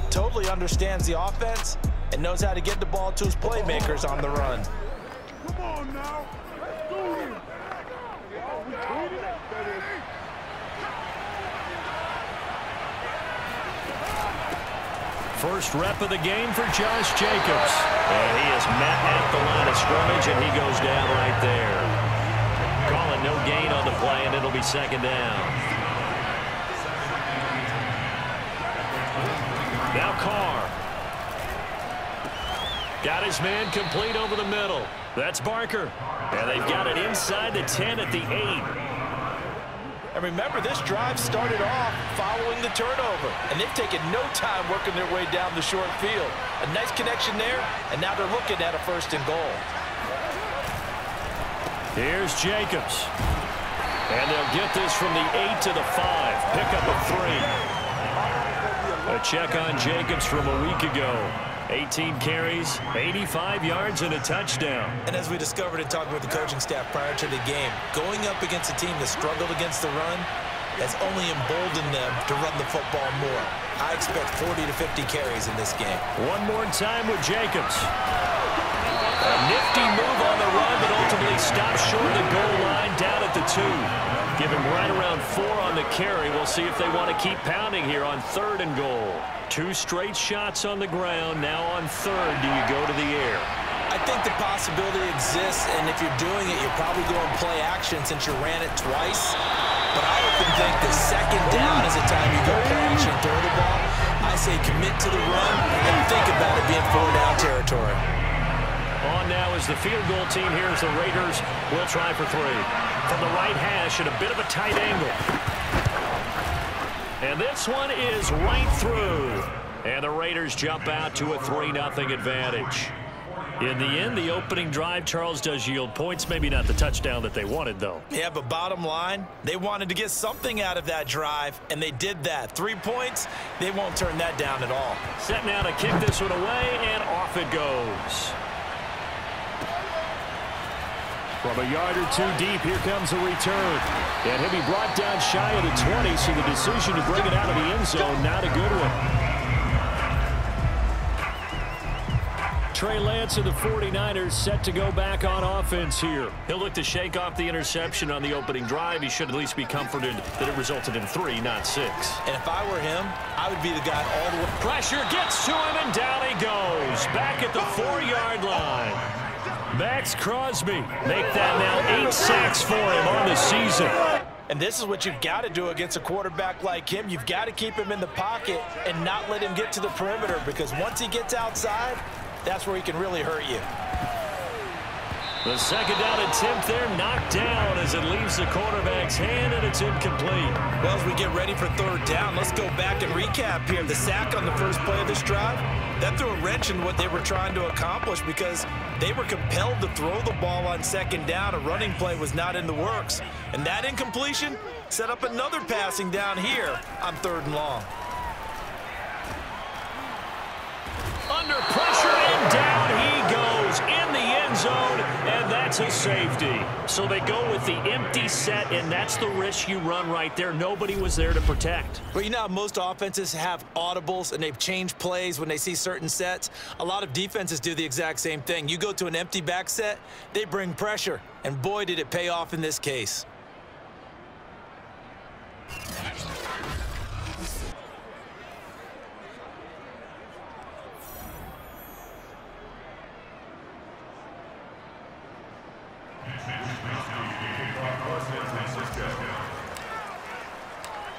totally understands the offense, and knows how to get the ball to his playmakers on the run. Come on now. Let's go here. First rep of the game for Josh Jacobs. And he is met at the line of scrimmage, and he goes down right there. Calling no gain on the play, and it'll be 2nd down. Now Carr. Got his man complete over the middle. That's Barker. And they've got it inside the 10 at the 8. And remember, this drive started off following the turnover, and they've taken no time working their way down the short field. A nice connection there, and now they're looking at a 1st and goal. Here's Jacobs. And they'll get this from the 8 to the 5. Pick up a 3. A check on Jacobs from a week ago. 18 carries, 85 yards, and a touchdown. And as we discovered in talking with the coaching staff prior to the game, going up against a team that struggled against the run has only emboldened them to run the football more. I expect 40 to 50 carries in this game. One more time with Jacobs. A nifty move on the run, but ultimately stops short of the goal line down at the 2. Give him right around 4 on the carry. We'll see if they want to keep pounding here on 3rd and goal. 2 straight shots on the ground. Now on 3rd, do you go to the air? I think the possibility exists, and if you're doing it, you're probably going play action since you ran it twice. But I often think the 2nd down is the time you go play action and throw the ball. I say commit to the run and think about it being 4-down territory. On now is the field goal team here as the Raiders will try for 3. From the right hash at a bit of a tight angle. And this one is right through. And the Raiders jump out to a 3-0 advantage. In the end, the opening drive, Charles, does yield points. Maybe not the touchdown that they wanted, though. Yeah, but bottom line, they wanted to get something out of that drive, and they did that. 3 points, they won't turn that down at all. Set now to kick this one away, and off it goes. From a yard or 2 deep, here comes a return. And he'll be brought down shy of the 20, so the decision to bring it out of the end zone, not a good one. Trey Lance of the 49ers set to go back on offense here. He'll look to shake off the interception on the opening drive. He should at least be comforted that it resulted in 3, not 6. And if I were him, I would be the guy all the way. Pressure gets to him, and down he goes. Back at the 4-yard line. Max Crosby make that now 8 sacks for him on the season. And this is what you've got to do against a quarterback like him. You've got to keep him in the pocket and not let him get to the perimeter, because once he gets outside, that's where he can really hurt you. The 2nd down attempt there knocked down as it leaves the quarterback's hand, and it's incomplete. Well, as we get ready for 3rd down, let's go back and recap here. The sack on the first play of this drive, that threw a wrench in what they were trying to accomplish, because they were compelled to throw the ball on 2nd down. A running play was not in the works. And that incompletion set up another passing down here on 3rd and long. Under pressure, and down he goes in the end zone, and that's a safety. So they go with the empty set, and that's the risk you run right there. Nobody was there to protect. Well, you know how most offenses have audibles, and they've changed plays when they see certain sets. A lot of defenses do the exact same thing. You go to an empty back set, they bring pressure, and boy, did it pay off in this case.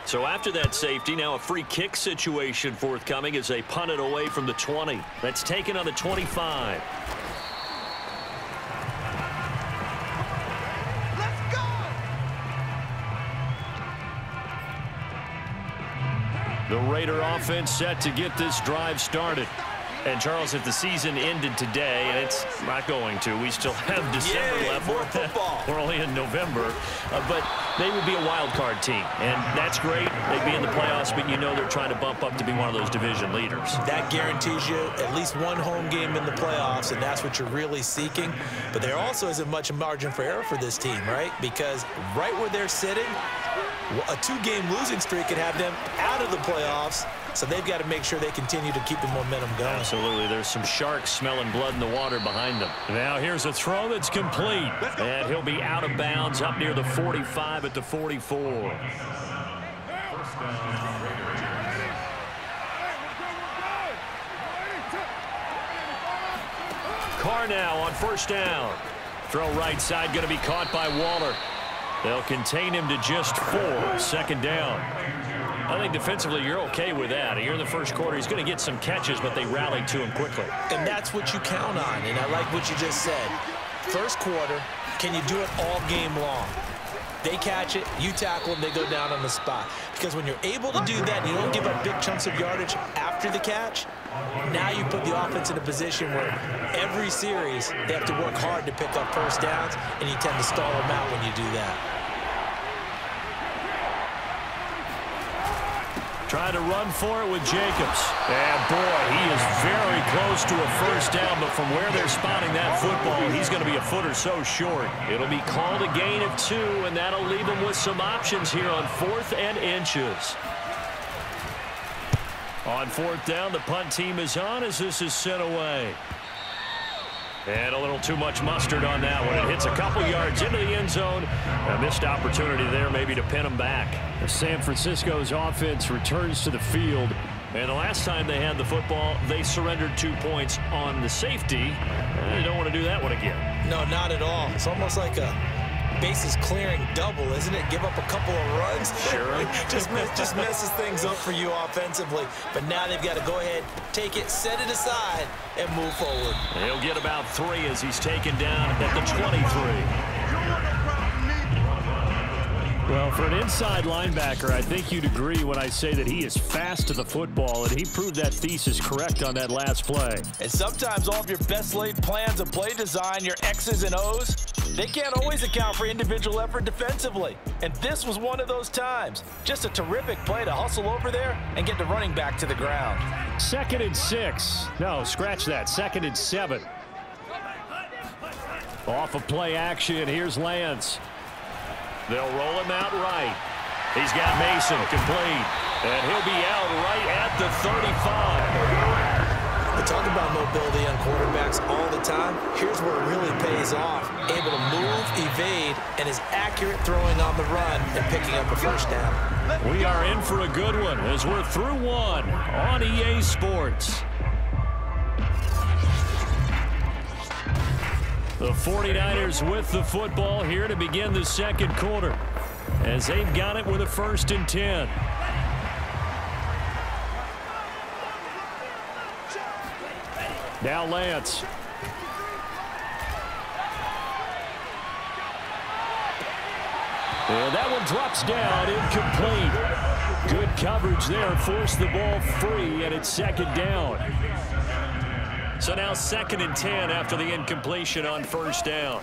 So after that safety, now a free kick situation forthcoming as they punt it away from the 20. That's taken on the 25. Let's go! The Raider offense set to get this drive started. And, Charles, if the season ended today, and it's not going to, we still have December left. More football. We're only in November. But they would be a wild card team, and that's great. They'd be in the playoffs, but you know they're trying to bump up to be one of those division leaders. That guarantees you at least one home game in the playoffs, and that's what you're really seeking. But there also isn't much margin for error for this team, right? Because right where they're sitting, a 2-game losing streak could have them out of the playoffs. So they've got to make sure they continue to keep the momentum going. Absolutely. There's some sharks smelling blood in the water behind them. Now here's a throw that's complete. And he'll be out of bounds up near the 45 at the 44. Carr now on 1st down. Throw right side going to be caught by Waller. They'll contain him to just 4. 2nd down. I think defensively you're okay with that. Here in the first quarter, he's going to get some catches, but they rallied to him quickly. And that's what you count on, and I like what you just said. First quarter, can you do it all game long? They catch it, you tackle them, they go down on the spot. Because when you're able to do that and you don't give up big chunks of yardage after the catch, now you put the offense in a position where every series they have to work hard to pick up first downs, and you tend to stall them out when you do that. Trying to run for it with Jacobs. And boy, he is very close to a first down, but from where they're spotting that football, he's going to be a foot or so short. It'll be called a gain of 2, and that'll leave him with some options here on 4th and inches. On 4th down, the punt team is on as this is sent away. And a little too much mustard on that one. It hits a couple yards into the end zone. A missed opportunity there maybe to pin him back. San Francisco's offense returns to the field. And the last time they had the football, they surrendered 2 points on the safety. They don't want to do that one again. No, not at all. It's almost like a bases clearing double, isn't it? Give up a couple of runs. Sure. just messes things up for you offensively. But now they've got to go ahead, take it, set it aside, and move forward. He'll get about 3 as he's taken down at the 23. Well, for an inside linebacker, I think you'd agree when I say that he is fast to the football, and he proved that thesis correct on that last play. And sometimes all of your best laid plans of play design, your X's and O's, they can't always account for individual effort defensively. And this was one of those times. Just a terrific play to hustle over there and get the running back to the ground. 2nd and 6. No, scratch that. 2nd and 7. Off of play action, here's Lance. They'll roll him out right. He's got Mason complete. And he'll be out right at the 35. We talk about mobility on quarterbacks all the time. Here's where it really pays off. Able to move, evade, and is accurate throwing on the run and picking up a first down. We are in for a good one as we're through one on EA Sports. The 49ers with the football here to begin the second quarter as they've got it with a 1st and 10. Now Lance. And that one drops down, incomplete. Good coverage there, forced the ball free, and it's 2nd down. So now 2nd and 10 after the incompletion on 1st down.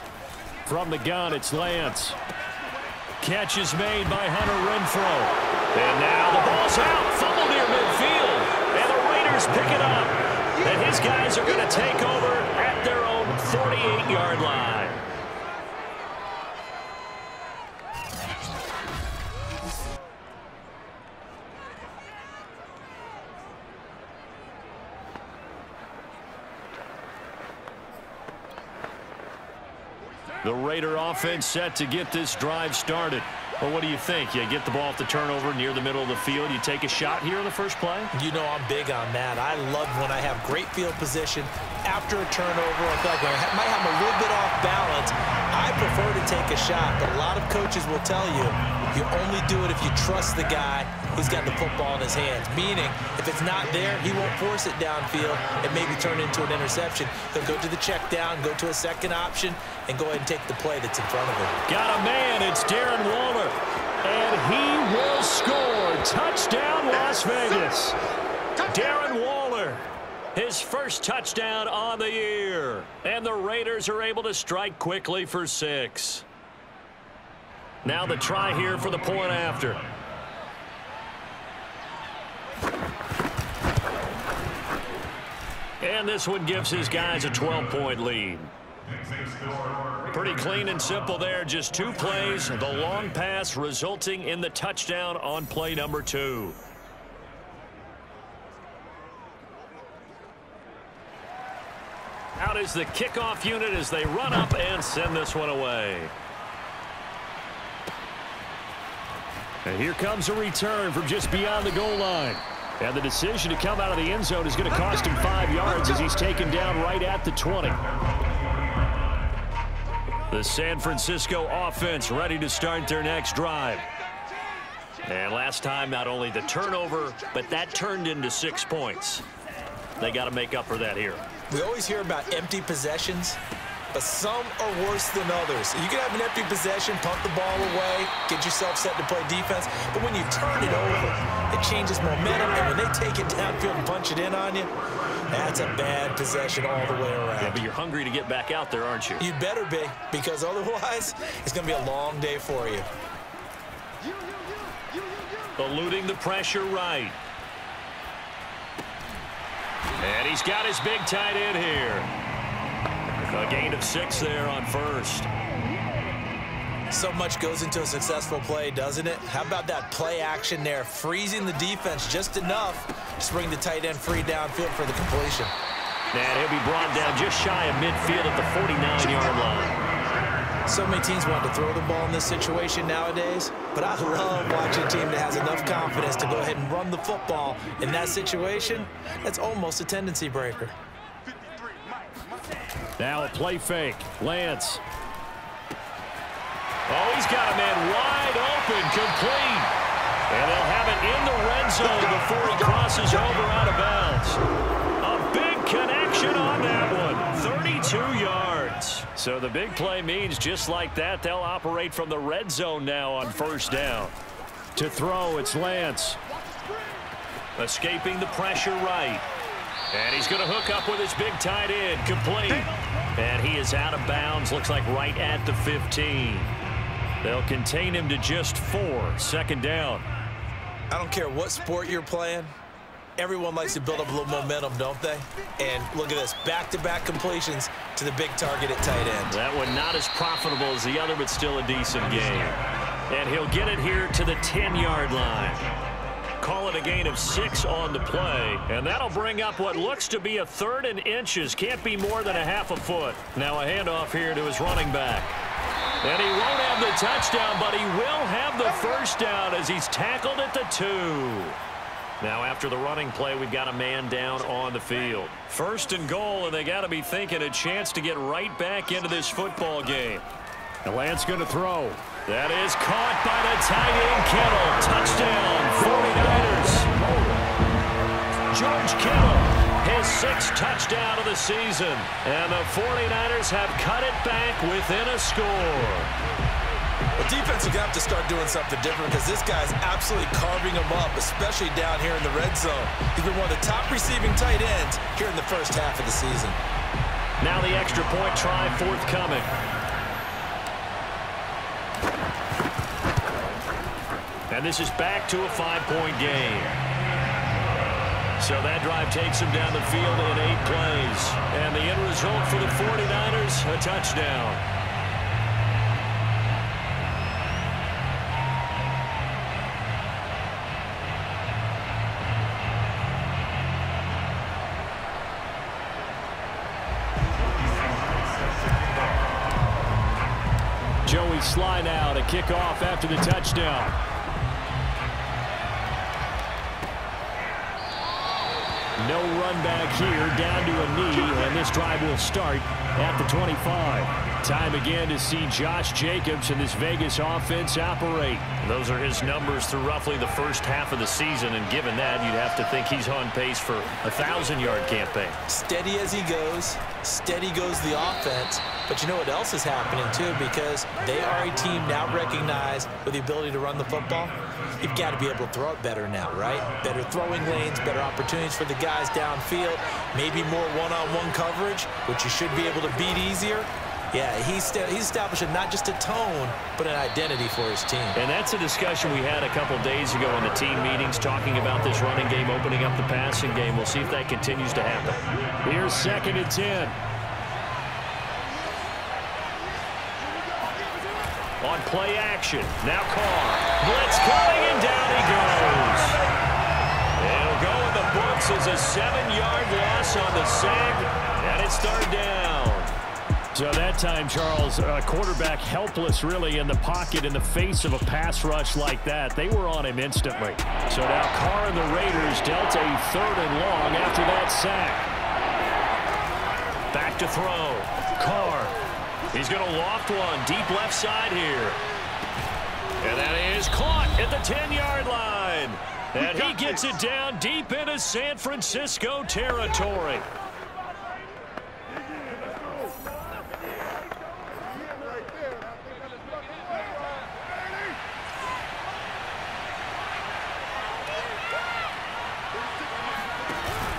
From the gun, it's Lance. Catch is made by Hunter Renfrow. And now the ball's out, fumble near midfield. And the Raiders pick it up. And his guys are going to take over at their own 48-yard line. The Raider offense set to get this drive started. Well, what do you think? You get the ball off the turnover near the middle of the field. You take a shot here in the first play? You know I'm big on that. I love when I have great field position after a turnover. I feel like I might have a little bit off balance. I prefer to take a shot, but a lot of coaches will tell you you only do it if you trust the guy who's got the football in his hands. Meaning, if it's not there, he won't force it downfield and maybe turn into an interception. He'll go to the check down, go to a second option, and go ahead and take the play that's in front of him. Got a man. It's Darren Waller. And he will score. Touchdown, Las Vegas. Darren Waller, his first touchdown on the year. And the Raiders are able to strike quickly for 6. Now the try here for the point after. And this one gives his guys a 12-point lead. Pretty clean and simple there. Just 2 plays. The long pass resulting in the touchdown on play number 2. Out is the kickoff unit as they run up and send this one away. And here comes a return from just beyond the goal line. And the decision to come out of the end zone is going to cost him 5 yards as he's taken down right at the 20. The San Francisco offense ready to start their next drive. And last time, not only the turnover, but that turned into 6 points. They got to make up for that here. We always hear about empty possessions. but some are worse than others. You can have an empty possession, punt the ball away, get yourself set to play defense, but when you turn it over, it changes momentum, and when they take it downfield and punch it in on you, that's a bad possession all the way around. Yeah, but you're hungry to get back out there, aren't you? You better be, because otherwise, it's going to be a long day for you. Eluding the pressure right. And he's got his big tight end here. A gain of 6 there on first. So much goes into a successful play, doesn't it? How about that play action there, freezing the defense just enough to bring the tight end free downfield for the completion. And he'll be brought down just shy of midfield at the 49-yard line. So many teams want to throw the ball in this situation nowadays, but I love watching a team that has enough confidence to go ahead and run the football in that situation. That's almost a tendency breaker. Now a play fake. Lance. Oh, he's got a man wide open, complete. And they'll have it in the red zone before he crosses over out of bounds. A big connection on that one. 32 yards. So the big play means just like that, they'll operate from the red zone now on first down. To throw, it's Lance. Escaping the pressure right. And he's going to hook up with his big tight end. Complete. And he is out of bounds. Looks like right at the 15. They'll contain him to just 4. Second down. I don't care what sport you're playing. Everyone likes to build up a little momentum, don't they? And look at this, back-to-back completions to the big target at tight end. That one not as profitable as the other, but still a decent game. And he'll get it here to the 10-yard line. Call it a gain of 6 on the play. And that'll bring up what looks to be a 3rd and inches. Can't be more than a half a foot. Now a handoff here to his running back. And he won't have the touchdown, but he will have the first down as he's tackled at the 2. Now after the running play, we've got a man down on the field. 1st and goal, and they got to be thinking a chance to get right back into this football game. And Lance going to throw. That is caught by the tight end, Kittle. Touchdown, 49ers. George Kittle, his 6th touchdown of the season. And the 49ers have cut it back within a score. The defense is going to have to start doing something different because this guy's absolutely carving them up, especially down here in the red zone. He's been one of the top receiving tight ends here in the first half of the season. Now the extra point try forthcoming. And this is back to a 5-point game. So that drive takes him down the field in 8 plays. And the end result for the 49ers, a touchdown. Joey Sly now to kick off after the touchdown. No run back here, down to a knee, and this drive will start at the 25. Time again to see Josh Jacobs and this Vegas offense operate. Those are his numbers through roughly the first half of the season, and given that, you'd have to think he's on pace for a 1,000-yard campaign. Steady as he goes, steady goes the offense. But you know what else is happening, too, because they are a team now recognized with the ability to run the football. You've got to be able to throw it better now, right? Better throwing lanes, better opportunities for the guys downfield, maybe more one-on-one coverage, which you should be able to beat easier. Yeah, he's establishing not just a tone, but an identity for his team. And that's a discussion we had a couple days ago in the team meetings, talking about this running game, opening up the passing game. We'll see if that continues to happen. Here's 2nd and 10. On play action, now Carr. Blitz coming, and down he goes. It'll go in the books as a 7-yard loss on the sag, and it's 3rd down. So that time, Charles, quarterback helpless really in the pocket in the face of a pass rush like that. They were on him instantly. So now Carr and the Raiders dealt a 3rd and long after that sack. Back to throw. Carr. He's going to loft one deep left side here. And that is caught at the 10-yard line. And he gets it down deep into San Francisco territory.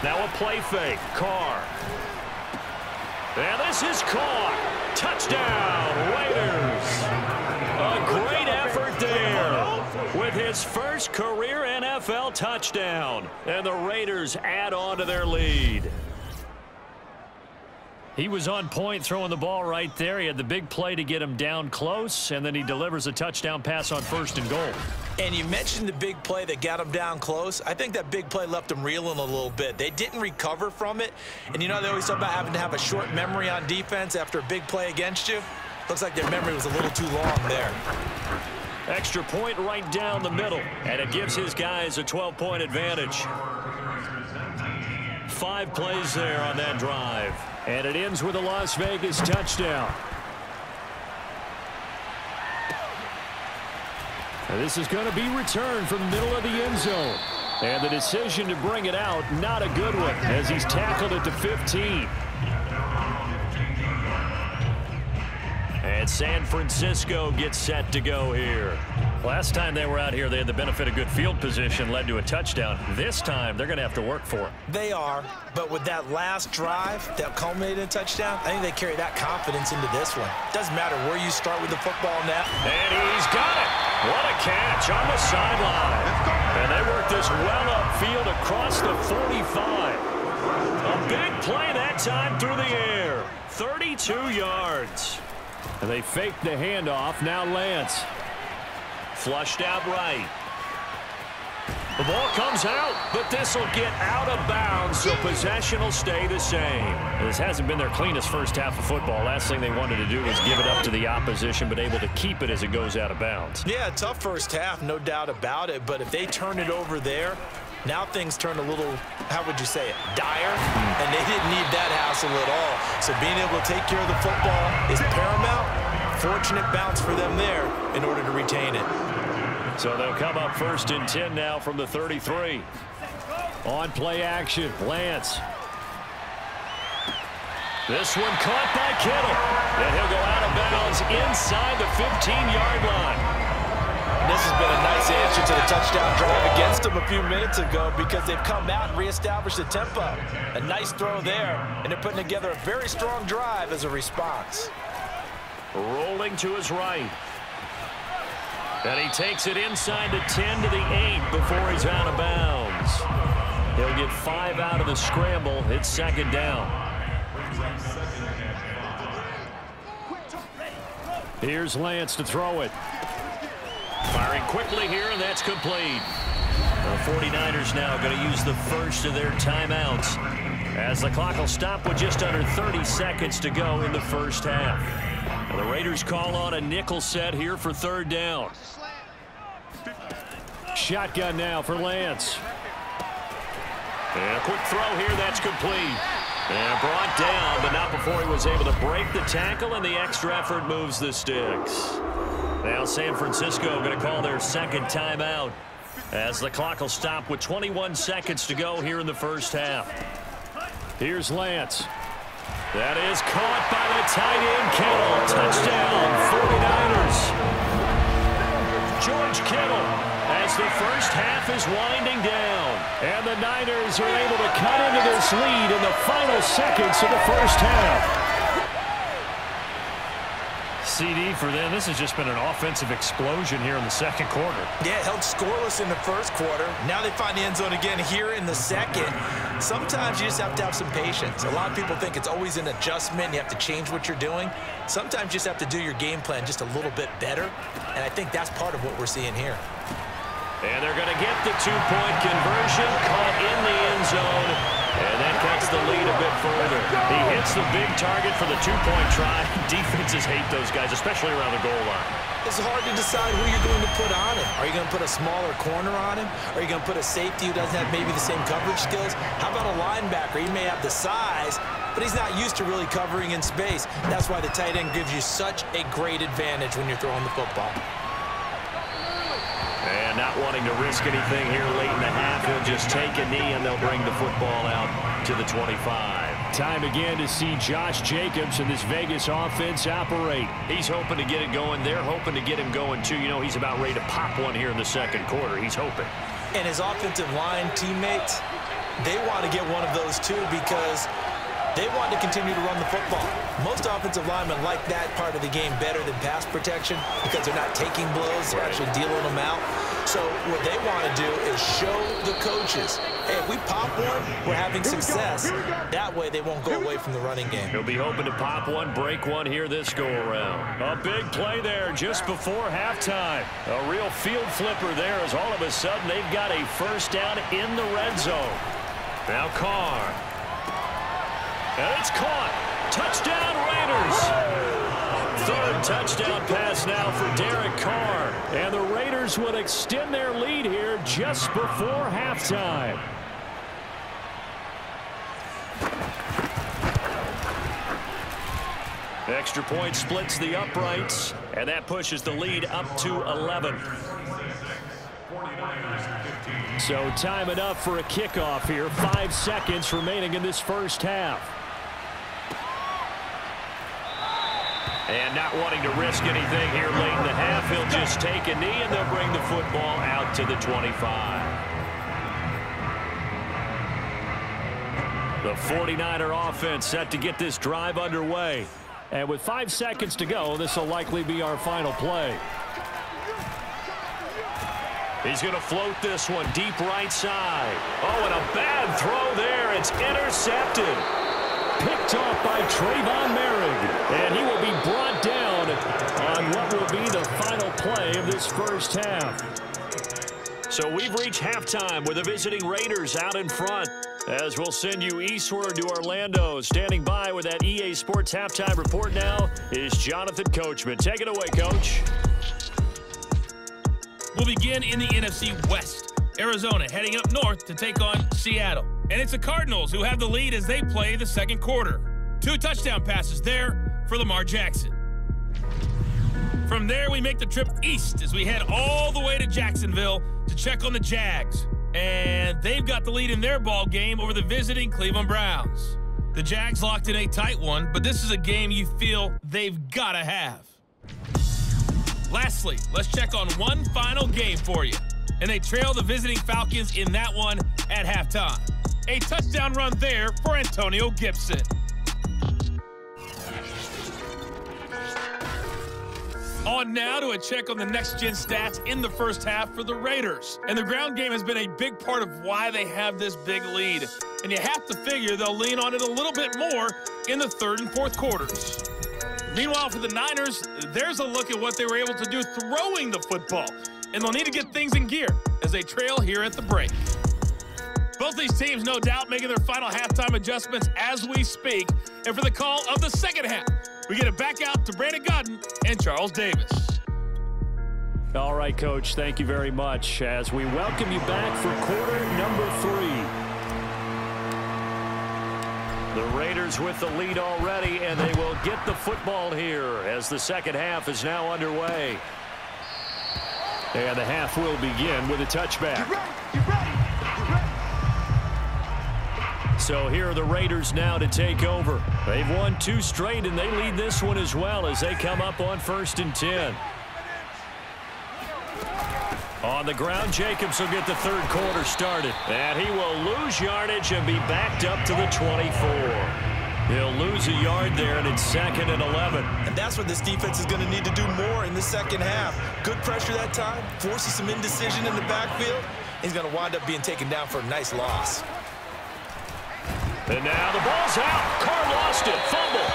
Now a play fake. Carr. And this is caught. Touchdown, Raiders. A great effort there with his first career NFL touchdown. And the Raiders add on to their lead. He was on point throwing the ball right there. He had the big play to get him down close, and then he delivers a touchdown pass on 1st and goal. And you mentioned the big play that got him down close. I think that big play left him reeling a little bit. They didn't recover from it. And you know, they always talk about having to have a short memory on defense after a big play against you. Looks like their memory was a little too long there. Extra point right down the middle, and it gives his guys a 12-point advantage. 5 plays there on that drive. And it ends with a Las Vegas touchdown. And this is going to be returned from the middle of the end zone. And the decision to bring it out, not a good one, as he's tackled at the 15. And San Francisco gets set to go here. Last time they were out here, they had the benefit of good field position, led to a touchdown. This time, they're going to have to work for it. They are, but with that last drive that culminated in a touchdown, I think they carry that confidence into this one. Doesn't matter where you start with the football now. And he's got it. What a catch on the sideline. And they work this well upfield across the 45. A big play that time through the air. 32 yards. And they fake the handoff. Now Lance. Flushed out right. The ball comes out, but this will get out of bounds, so possession will stay the same. This hasn't been their cleanest first half of football. Last thing they wanted to do was give it up to the opposition, but able to keep it as it goes out of bounds. Yeah, tough first half, no doubt about it, but if they turn it over there, now things turn a little, how would you say it, dire, and they didn't need that hassle at all. So being able to take care of the football is paramount. Fortunate bounce for them there in order to retain it. So they'll come up 1st and 10 now from the 33. On play action, Lance. This one caught by Kittle. And he'll go out of bounds inside the 15-yard line. This has been a nice answer to the touchdown drive against them a few minutes ago because they've come out and reestablished the tempo. A nice throw there, and they're putting together a very strong drive as a response. Rolling to his right. And he takes it inside the 10 to the 8 before he's out of bounds. He'll get 5 out of the scramble. It's 2nd down. Here's Lance to throw it. Firing quickly here, and that's complete. The 49ers now going to use the first of their timeouts as the clock will stop with just under 30 seconds to go in the first half. And the Raiders call on a nickel set here for 3rd down. Shotgun now for Lance. And a quick throw here, that's complete. And brought down, but not before he was able to break the tackle, and the extra effort moves the sticks. Now San Francisco going to call their 2nd timeout as the clock will stop with 21 seconds to go here in the first half. Here's Lance. That is caught by the tight end, Kittle. Touchdown, 49ers. George Kittle as the first half is winding down. And the Niners are able to cut into this lead in the final seconds of the first half. CD for them. This has just been an offensive explosion here in the 2nd quarter. Yeah, held scoreless in the 1st quarter. Now they find the end zone again here in the 2nd. Sometimes you just have to have some patience. A lot of people think it's always an adjustment. You have to change what you're doing. Sometimes you just have to do your game plan just a little bit better. And I think that's part of what we're seeing here. And they're going to get the 2-point conversion, caught in the end zone, and that cuts the lead a bit further. He hits the big target for the 2-point try. Defenses hate those guys, especially around the goal line. It's hard to decide who you're going to put on him. Are you going to put a smaller corner on him? Are you going to put a safety who doesn't have maybe the same coverage skills? How about a linebacker? He may have the size, but he's not used to really covering in space. That's why the tight end gives you such a great advantage when you're throwing the football. And not wanting to risk anything here late in the half, he'll just take a knee and they'll bring the football out to the 25. Time again to see Josh Jacobs and this Vegas offense operate. He's hoping to get it going. They're hoping to get him going too. You know, he's about ready to pop one here in the 2nd quarter. He's hoping. And his offensive line teammates, they want to get one of those too because they want to continue to run the football. Most offensive linemen like that part of the game better than pass protection because they're not taking blows, they're actually dealing them out. So what they want to do is show the coaches, hey, if we pop one, we're having success. That way they won't go away from the running game. He'll be hoping to pop one, break one here this go-around. A big play there just before halftime. A real field flipper there as all of a sudden they've got a first down in the red zone. Now Carr. And it's caught. Touchdown, Raiders. Third touchdown pass now for Derek Carr. And the Raiders would extend their lead here just before halftime. Extra point splits the uprights, and that pushes the lead up to 11. So time enough for a kickoff here. 5 seconds remaining in this first half. And not wanting to risk anything here late in the half, he'll just take a knee and they'll bring the football out to the 25. The 49er offense set to get this drive underway. And with 5 seconds to go, this will likely be our final play. He's going to float this one deep right side. Oh, and a bad throw there. It's intercepted. Picked off by Trayvon Merrick. And he will be brought down on what will be the final play of this first half. So we've reached halftime with the visiting Raiders out in front. As we'll send you eastward to Orlando. Standing by with that EA Sports halftime report now is Jonathan Coachman. Take it away, Coach. We'll begin in the NFC West. Arizona heading up north to take on Seattle. And it's the Cardinals who have the lead as they play the second quarter. 2 touchdown passes there for Lamar Jackson. From there, we make the trip east as we head all the way to Jacksonville to check on the Jags. And they've got the lead in their ball game over the visiting Cleveland Browns. The Jags locked in a tight one, but this is a game you feel they've got to have. Lastly, let's check on one final game for you. And they trail the visiting Falcons in that one at halftime. A touchdown run there for Antonio Gibson. On now to a check on the next-gen stats in the first half for the Raiders. And the ground game has been a big part of why they have this big lead. And you have to figure they'll lean on it a little bit more in the third and fourth quarters. Meanwhile, for the Niners, there's a look at what they were able to do throwing the football. And they'll need to get things in gear as they trail here at the break. Both these teams, no doubt, making their final halftime adjustments as we speak. And for the call of the second half, we get it back out to Brandon Godden and Charles Davis. All right, Coach, thank you very much as we welcome you back for quarter number 3. The Raiders with the lead already, and they will get the football here as the second half is now underway. And the half will begin with a touchback. Get ready. So here are the Raiders now to take over. They've won 2 straight, and they lead this one as well as they come up on 1st and 10. On the ground, Jacobs will get the third quarter started. And he will lose yardage and be backed up to the 24. He'll lose a yard there, and it's 2nd and 11. And that's what this defense is going to need to do more in the second half. Good pressure that time, forces some indecision in the backfield. He's going to wind up being taken down for a nice loss. And now the ball's out. Carr lost it. Fumble.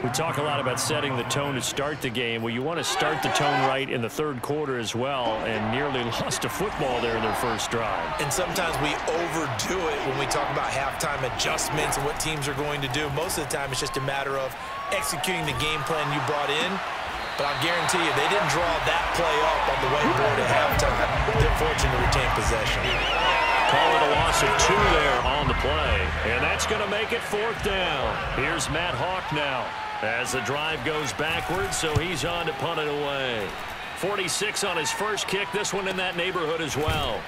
We talk a lot about setting the tone to start the game. Well, you want to start the tone right in the third quarter as well, and nearly lost a football there in their first drive. And sometimes we overdo it when we talk about halftime adjustments and what teams are going to do. Most of the time, it's just a matter of executing the game plan you brought in. But I'll guarantee you, they didn't draw that play up on the whiteboard at halftime. They're fortunate to retain possession. Call it a loss of 2 there on the play. And that's going to make it 4th down. Here's Matt Hawk now as the drive goes backwards, so he's on to punt it away. 46 on his first kick, this one in that neighborhood as well.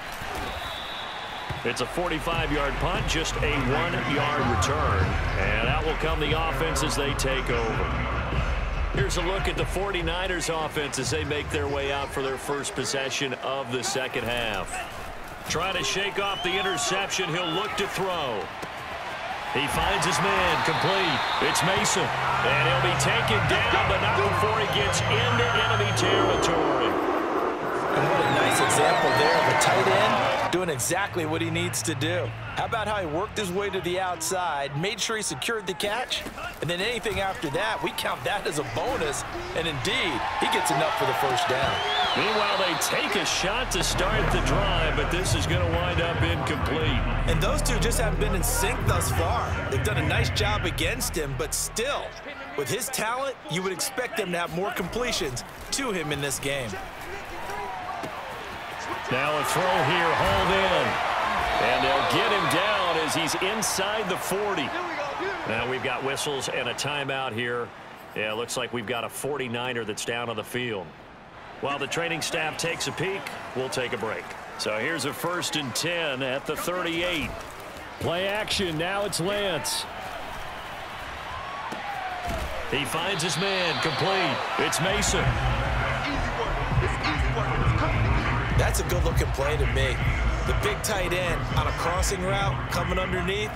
It's a 45-yard punt, just a 1-yard return. And out will come the offense as they take over. 2nd and 10 here Here's a look at the 49ers offense as they make their way out for their first possession of the second half. Trying to shake off the interception. He'll look to throw. He finds his man, complete. It's Mason. And he'll be taken down, but not before he gets into enemy territory. And what a nice example there of a tight end doing exactly what he needs to do. How about how he worked his way to the outside, made sure he secured the catch, and then anything after that, we count that as a bonus, and indeed, he gets enough for the first down. Meanwhile, they take a shot to start the drive, but this is going to wind up incomplete. And those two just haven't been in sync thus far. They've done a nice job against him, but still, with his talent, you would expect them to have more completions to him in this game. Now a throw here, hauled in. And they'll get him down as he's inside the 40. Now we've got whistles and a timeout here. Yeah, it looks like we've got a 49er that's down on the field. While the training staff takes a peek, we'll take a break. So here's a 1st and 10 at the 38. Play action, now it's Lance. He finds his man, complete. It's Mason. That's a good-looking play to me. The big tight end on a crossing route coming underneath.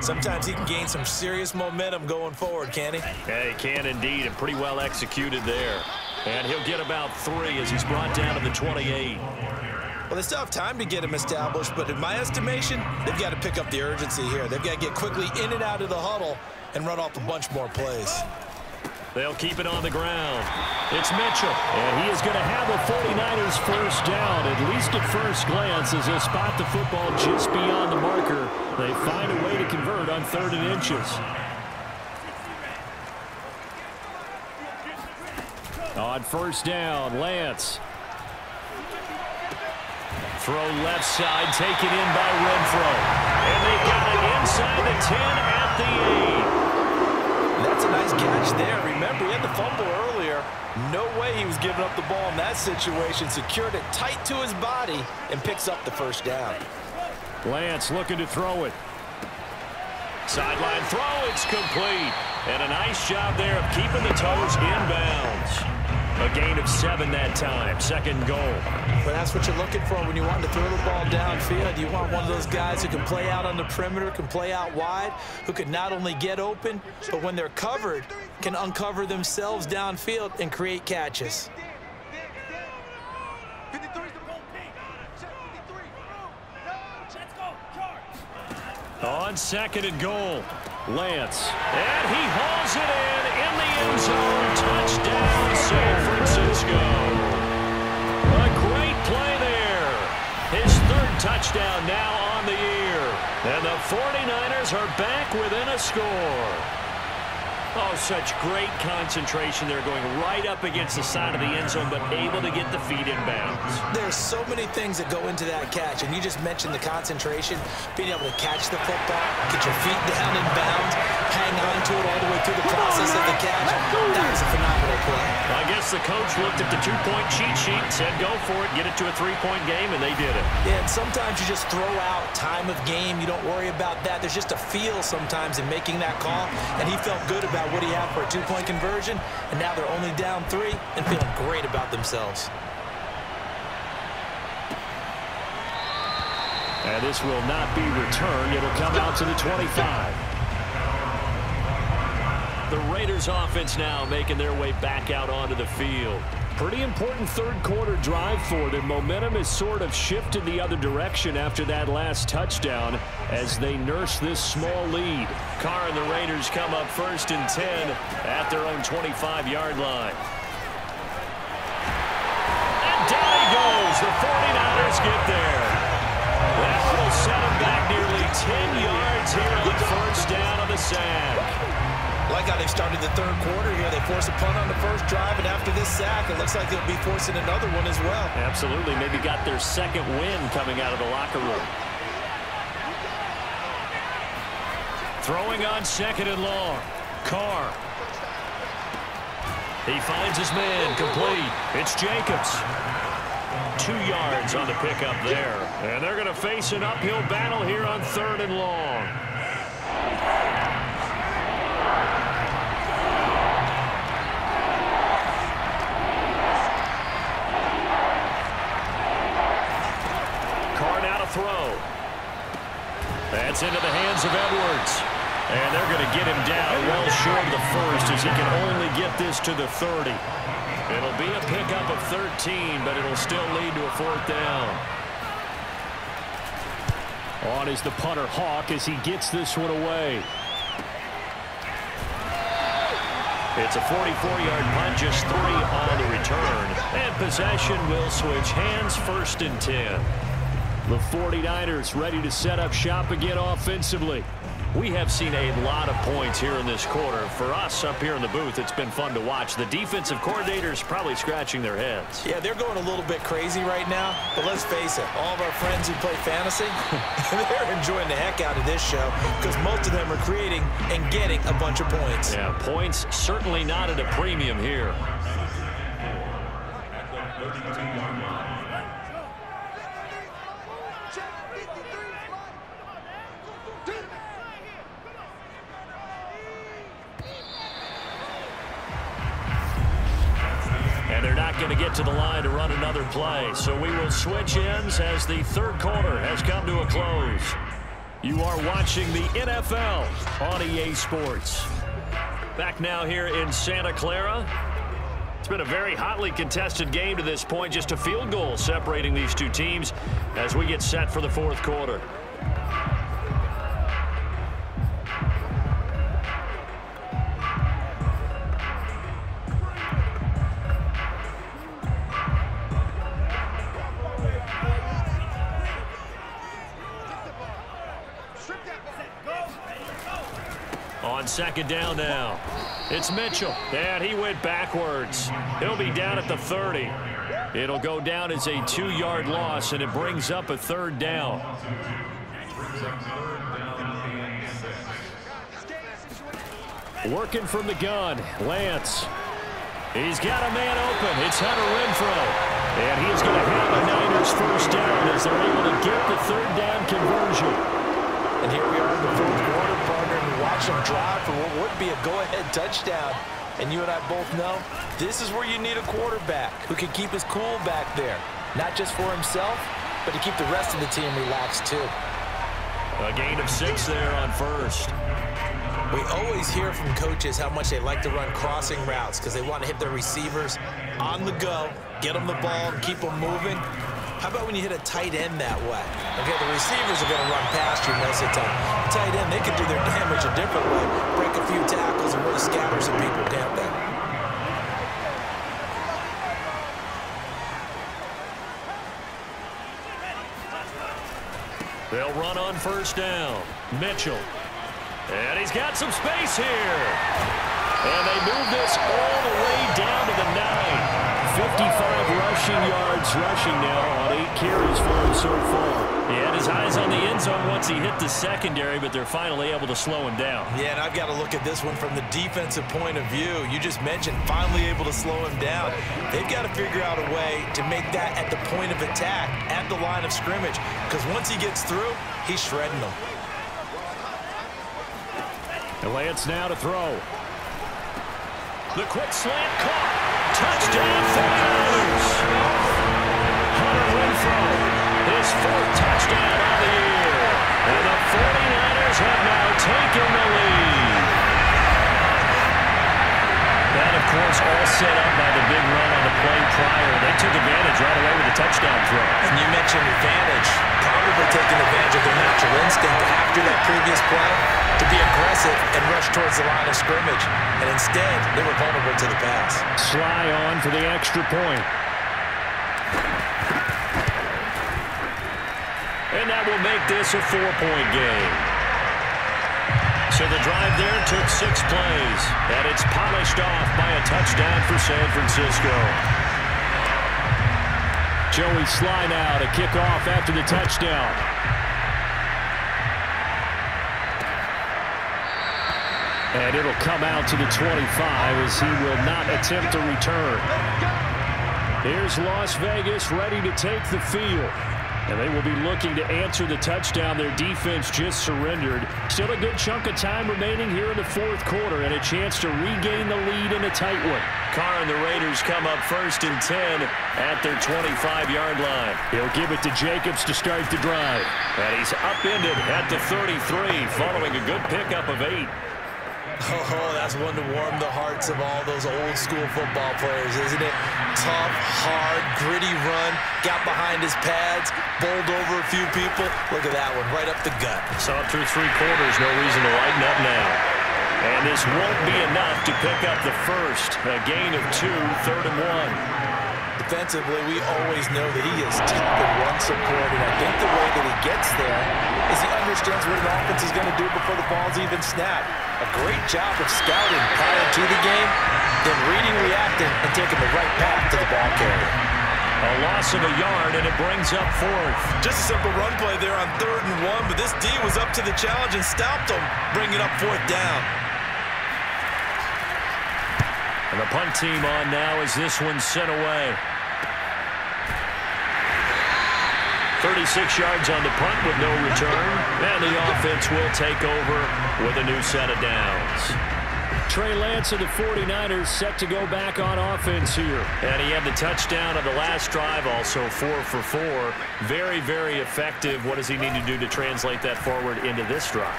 Sometimes he can gain some serious momentum going forward, can he? Yeah, he can indeed, and pretty well executed there. And he'll get about 3 as he's brought down to the 28. Well, they still have time to get him established, but in my estimation, they've got to pick up the urgency here. They've got to get quickly in and out of the huddle and run off a bunch more plays. They'll keep it on the ground. It's Mitchell. And he is going to have the 49ers first down, at least at first glance, as they spot the football just beyond the marker. They find a way to convert on 3rd and inches. On first down, Lance. Throw left side, taken in by Renfro. And they got it inside the 10 at the 8. That's a nice catch there. Remember, he had the fumble earlier. No way he was giving up the ball in that situation. Secured it tight to his body and picks up the first down. Lance looking to throw it. Sideline throw, it's complete. And a nice job there of keeping the toes inbounds. A gain of 7 that time. 2nd goal. Well, that's what you're looking for when you want to throw the ball downfield. You want one of those guys who can play out on the perimeter, can play out wide, who can not only get open, but when they're covered, can uncover themselves downfield and create catches. On 2nd and goal, Lance. And he hauls it in the end zone. Touchdown, San Francisco. A great play there. His 3rd touchdown now on the year. And the 49ers are back within a score. Oh, such great concentration. They're going right up against the side of the end zone, but able to get the feet in bounds. There's so many things that go into that catch, and you just mentioned the concentration, being able to catch the football, get your feet down in bounds, hang on to it all the way through the process of the catch. That was a phenomenal play. I guess the coach looked at the 2-point cheat sheet and said, go for it, get it to a 3-point game, and they did it. Yeah, and sometimes you just throw out time of game. You don't worry about that. There's just a feel sometimes in making that call, and he felt good about what he had for a 2-point conversion, and now they're only down 3 and feeling great about themselves. And this will not be returned. It'll come out to the 25. The Raiders offense now making their way back out onto the field. Pretty important 3rd quarter drive for them. Momentum has sort of shifted the other direction after that last touchdown as they nurse this small lead. Carr and the Raiders come up 1st and 10 at their own 25-yard line. And down he goes. The 49ers get there. That will set him back nearly 10 yards here on 1st down on the sack. Like how they've started the 3rd quarter here. They force a punt on the 1st drive, and after this sack, it looks like they'll be forcing another one as well. Absolutely. Maybe got their 2nd win coming out of the locker room. Throwing on 2nd and long. Carr. He finds his man, complete. It's Jacobs. 2 yards on the pickup there. And they're going to face an uphill battle here on 3rd and long. It's into the hands of Edwards. And they're going to get him down well short of the first as he can only get this to the 30. It'll be a pickup of 13, but it'll still lead to a 4th down. On is the punter Hawk as he gets this one away. It's a 44-yard punt, just 3 on the return. And possession will switch hands, 1st and 10. The 49ers ready to set up shop again offensively. We have seen a lot of points here in this quarter. For us up here in the booth, it's been fun to watch. The defensive coordinators probably scratching their heads. Yeah, they're going a little bit crazy right now. But let's face it, all of our friends who play fantasy, they're enjoying the heck out of this show because most of them are creating and getting a bunch of points. Yeah, points certainly not at a premium here. They're not going to get to the line to run another play, so we will switch ends as the 3rd quarter has come to a close. You are watching the NFL on EA Sports. Back now here in Santa Clara. It's been a very hotly contested game to this point, just a field goal separating these two teams as we get set for the 4th quarter. On 2nd down now, it's Mitchell, and he went backwards. He'll be down at the 30. It'll go down as a 2-yard loss, and it brings up a 3rd down. Working from the gun, Lance. He's got a man open. It's Hunter Renfrow, and he is going to have a Niners 1st down as they're able to get the 3rd down conversion. And here we are in the 4th quarter, partner, and watch them drive for what would be a go-ahead touchdown. And you and I both know this is where you need a quarterback who can keep his cool back there. Not just for himself, but to keep the rest of the team relaxed too. A gain of 6 there on 1st. We always hear from coaches how much they like to run crossing routes because they want to hit their receivers on the go, get them the ball, and keep them moving. How about when you hit a tight end that way? Okay, the receivers are going to run past you most of the time. The tight end, they can do their damage a different way, break a few tackles and really scatter some people, can't they? They'll run on 1st down. Mitchell. And he's got some space here. And they move this all the way down to the 9. 55 rushing yards rushing now on 8 carries for him so far. He had his eyes on the end zone once he hit the secondary, but they're finally able to slow him down. Yeah, and I've got to look at this one from the defensive point of view. You just mentioned finally able to slow him down. They've got to figure out a way to make that at the point of attack, at the line of scrimmage, because once he gets through, he's shredding them. And Lance now to throw. The quick slant caught. Touchdown, 49ers. Hunter Renfrow, his 4th touchdown of the year. And the 49ers have now taken the lead. That, of course, all set up by the big run on the play prior. They took advantage right away with the touchdown throw. And you mentioned advantage. Probably taking advantage of their natural instinct after that previous play to be aggressive and rush towards the line of scrimmage. And instead, they were vulnerable to the pass. Sly on for the extra point. And that will make this a 4-point game. So the drive there took 6 plays, and it's polished off by a touchdown for San Francisco. Joey Sly now to kick off after the touchdown. And it'll come out to the 25 as he will not attempt a return. Here's Las Vegas ready to take the field. And they will be looking to answer the touchdown their defense just surrendered. Still a good chunk of time remaining here in the fourth quarter and a chance to regain the lead in a tight one. Carr and the Raiders come up 1st and 10 at their 25-yard line. He'll give it to Jacobs to start the drive. And he's upended at the 33 following a good pickup of 8. Oh, that's one to warm the hearts of all those old school football players, isn't it? Tough, hard, gritty run, got behind his pads, bowled over a few people. Look at that one, right up the gut. Saw it through 3 quarters, no reason to lighten up now. And this won't be enough to pick up the first. A gain of 2, 3rd and 1. Defensively, we always know that he is tough in run support, and I think the way that he gets there is he understands what an offense is going to do before the ball's even snapped. A great job of scouting prior to the game, then reading, reacting, and taking the right path to the ball carrier. A loss of a yard, and it brings up 4th. Just a simple run play there on 3rd and 1, but this D was up to the challenge and stopped him, bringing up 4th down. And the punt team on now as this one's sent away. 36 yards on the punt with no return. And the offense will take over with a new set of downs. Trey Lance of the 49ers set to go back on offense here. And he had the touchdown of the last drive, also 4 for 4. Very, very effective. What does he need to do to translate that forward into this drive?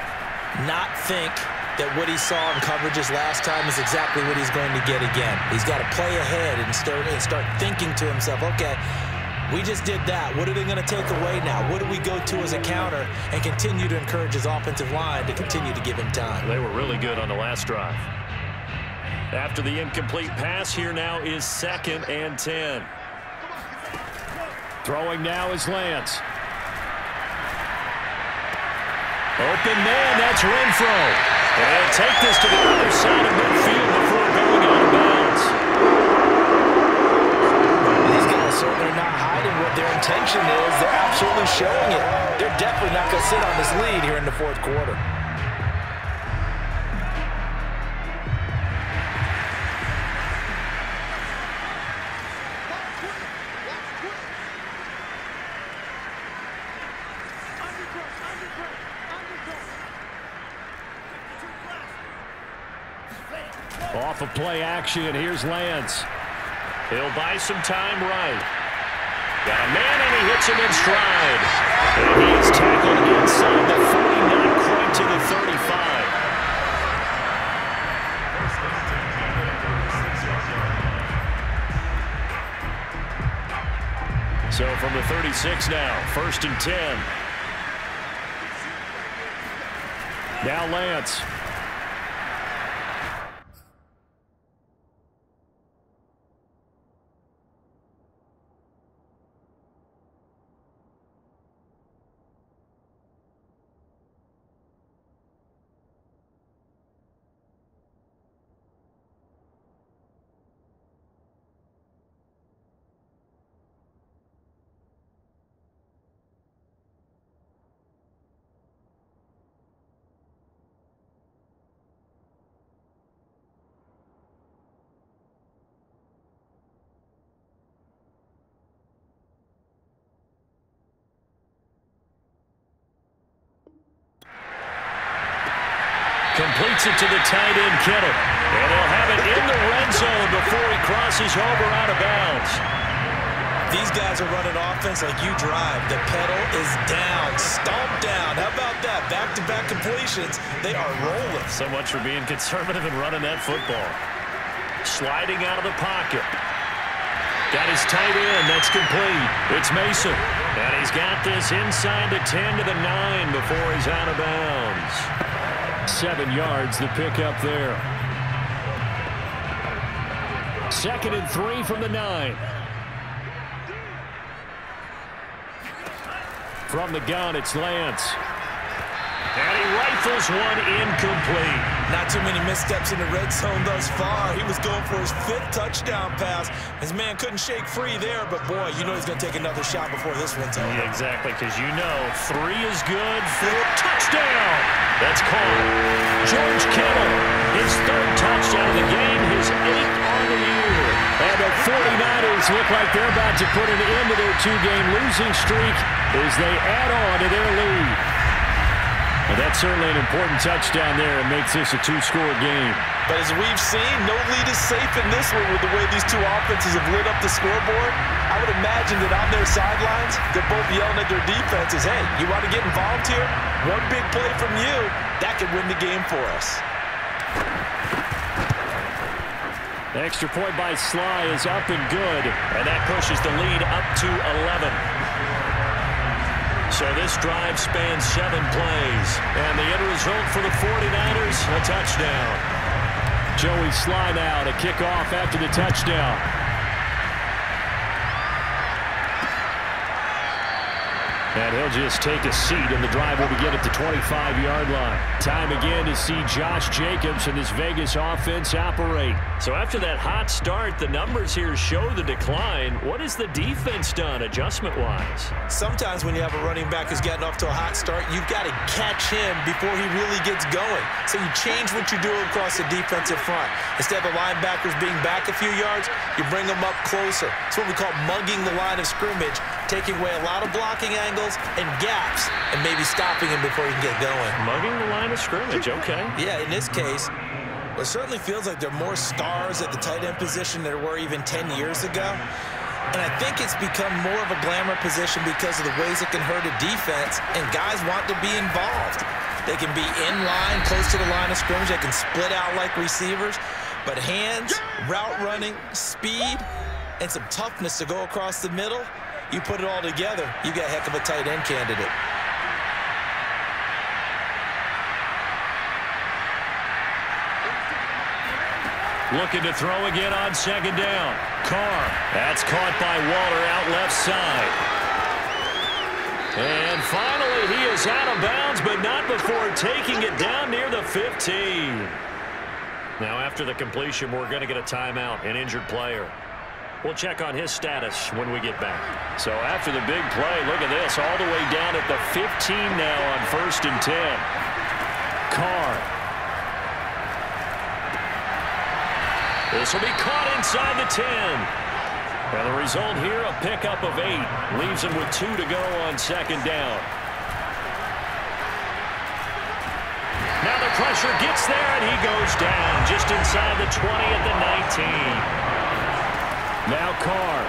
Not think that what he saw in coverages last time is exactly what he's going to get again. He's got to play ahead and start thinking to himself, okay, we just did that. What are they going to take away now? What do we go to as a counter? And continue to encourage his offensive line to continue to give him time. They were really good on the last drive. After the incomplete pass, here now is 2nd and 10. Throwing now is Lance. Open man, that's Renfro. And take this to the other side of midfield before going out of bounds. These guys certainly are not hiding what their intention is. They're absolutely showing it. They're definitely not going to sit on this lead here in the fourth quarter. Off of play action, and here's Lance. He'll buy some time right. Got a man, and he hits him in stride. And he is tackled inside the 40, not quite to the 35. So from the 36 now, 1st and 10. Now Lance. Completes it to the tight end, Kittle. And he'll have it in the red zone before he crosses over out of bounds. These guys are running offense like you drive. The pedal is down, stomp down. How about that? Back-to-back completions. They are rolling. So much for being conservative and running that football. Sliding out of the pocket. Got his tight end. That's complete. It's Mason. And he's got this inside the 10 to the 9 before he's out of bounds. 7 yards, the pickup there. 2nd and 3 from the 9. From the gun, it's Lance. And he rifles one incomplete. Not too many missteps in the red zone thus far. He was going for his 5th touchdown pass. His man couldn't shake free there, but boy, you know he's going to take another shot before this one's over. Yeah, exactly, because you know 3 is good for touchdown. That's called. George Kittle, his 3rd touchdown of the game, his 8th on the year. And the 49ers Franchies look like they're about to put an end to their two-game losing streak as they add on to their lead. Well, that's certainly an important touchdown there and makes this a two-score game. But as we've seen, no lead is safe in this one with the way these two offenses have lit up the scoreboard. I would imagine that on their sidelines, they're both yelling at their defenses, hey, you want to get involved here? One big play from you, that could win the game for us. The extra point by Sly is up and good, and that pushes the lead up to 11. So this drive spans 7 plays, and the end result for the 49ers, a touchdown. Joey Sly now to kick off after the touchdown. And he'll just take a seat, and the drive will begin at the 25-yard line. Time again to see Josh Jacobs and this Vegas offense operate. So after that hot start, the numbers here show the decline. What has the defense done adjustment-wise? Sometimes when you have a running back who's getting off to a hot start, you've got to catch him before he really gets going. So you change what you're doing across the defensive front. Instead of the linebackers being back a few yards, you bring them up closer. It's what we call mugging the line of scrimmage, taking away a lot of blocking angles and gaps and maybe stopping him before he can get going. Mugging the line of scrimmage, okay. Yeah, in this case, it certainly feels like there are more stars at the tight end position than there were even 10 years ago. And I think it's become more of a glamour position because of the ways it can hurt a defense, and guys want to be involved. They can be in line, close to the line of scrimmage. They can split out like receivers. But hands, route running, speed, and some toughness to go across the middle, you put it all together, you got a heck of a tight end candidate. Looking to throw again on second down. Carr. That's caught by Waller out left side. And finally, he is out of bounds, but not before taking it down near the 15. Now, after the completion, we're going to get a timeout, an injured player. We'll check on his status when we get back. So after the big play, look at this, all the way down at the 15 now on 1st and 10. Carr. This will be caught inside the 10. And the result here, a pickup of 8. Leaves him with 2 to go on second down. Now the pressure gets there, and he goes down just inside the 20 at the 19. Now Carr.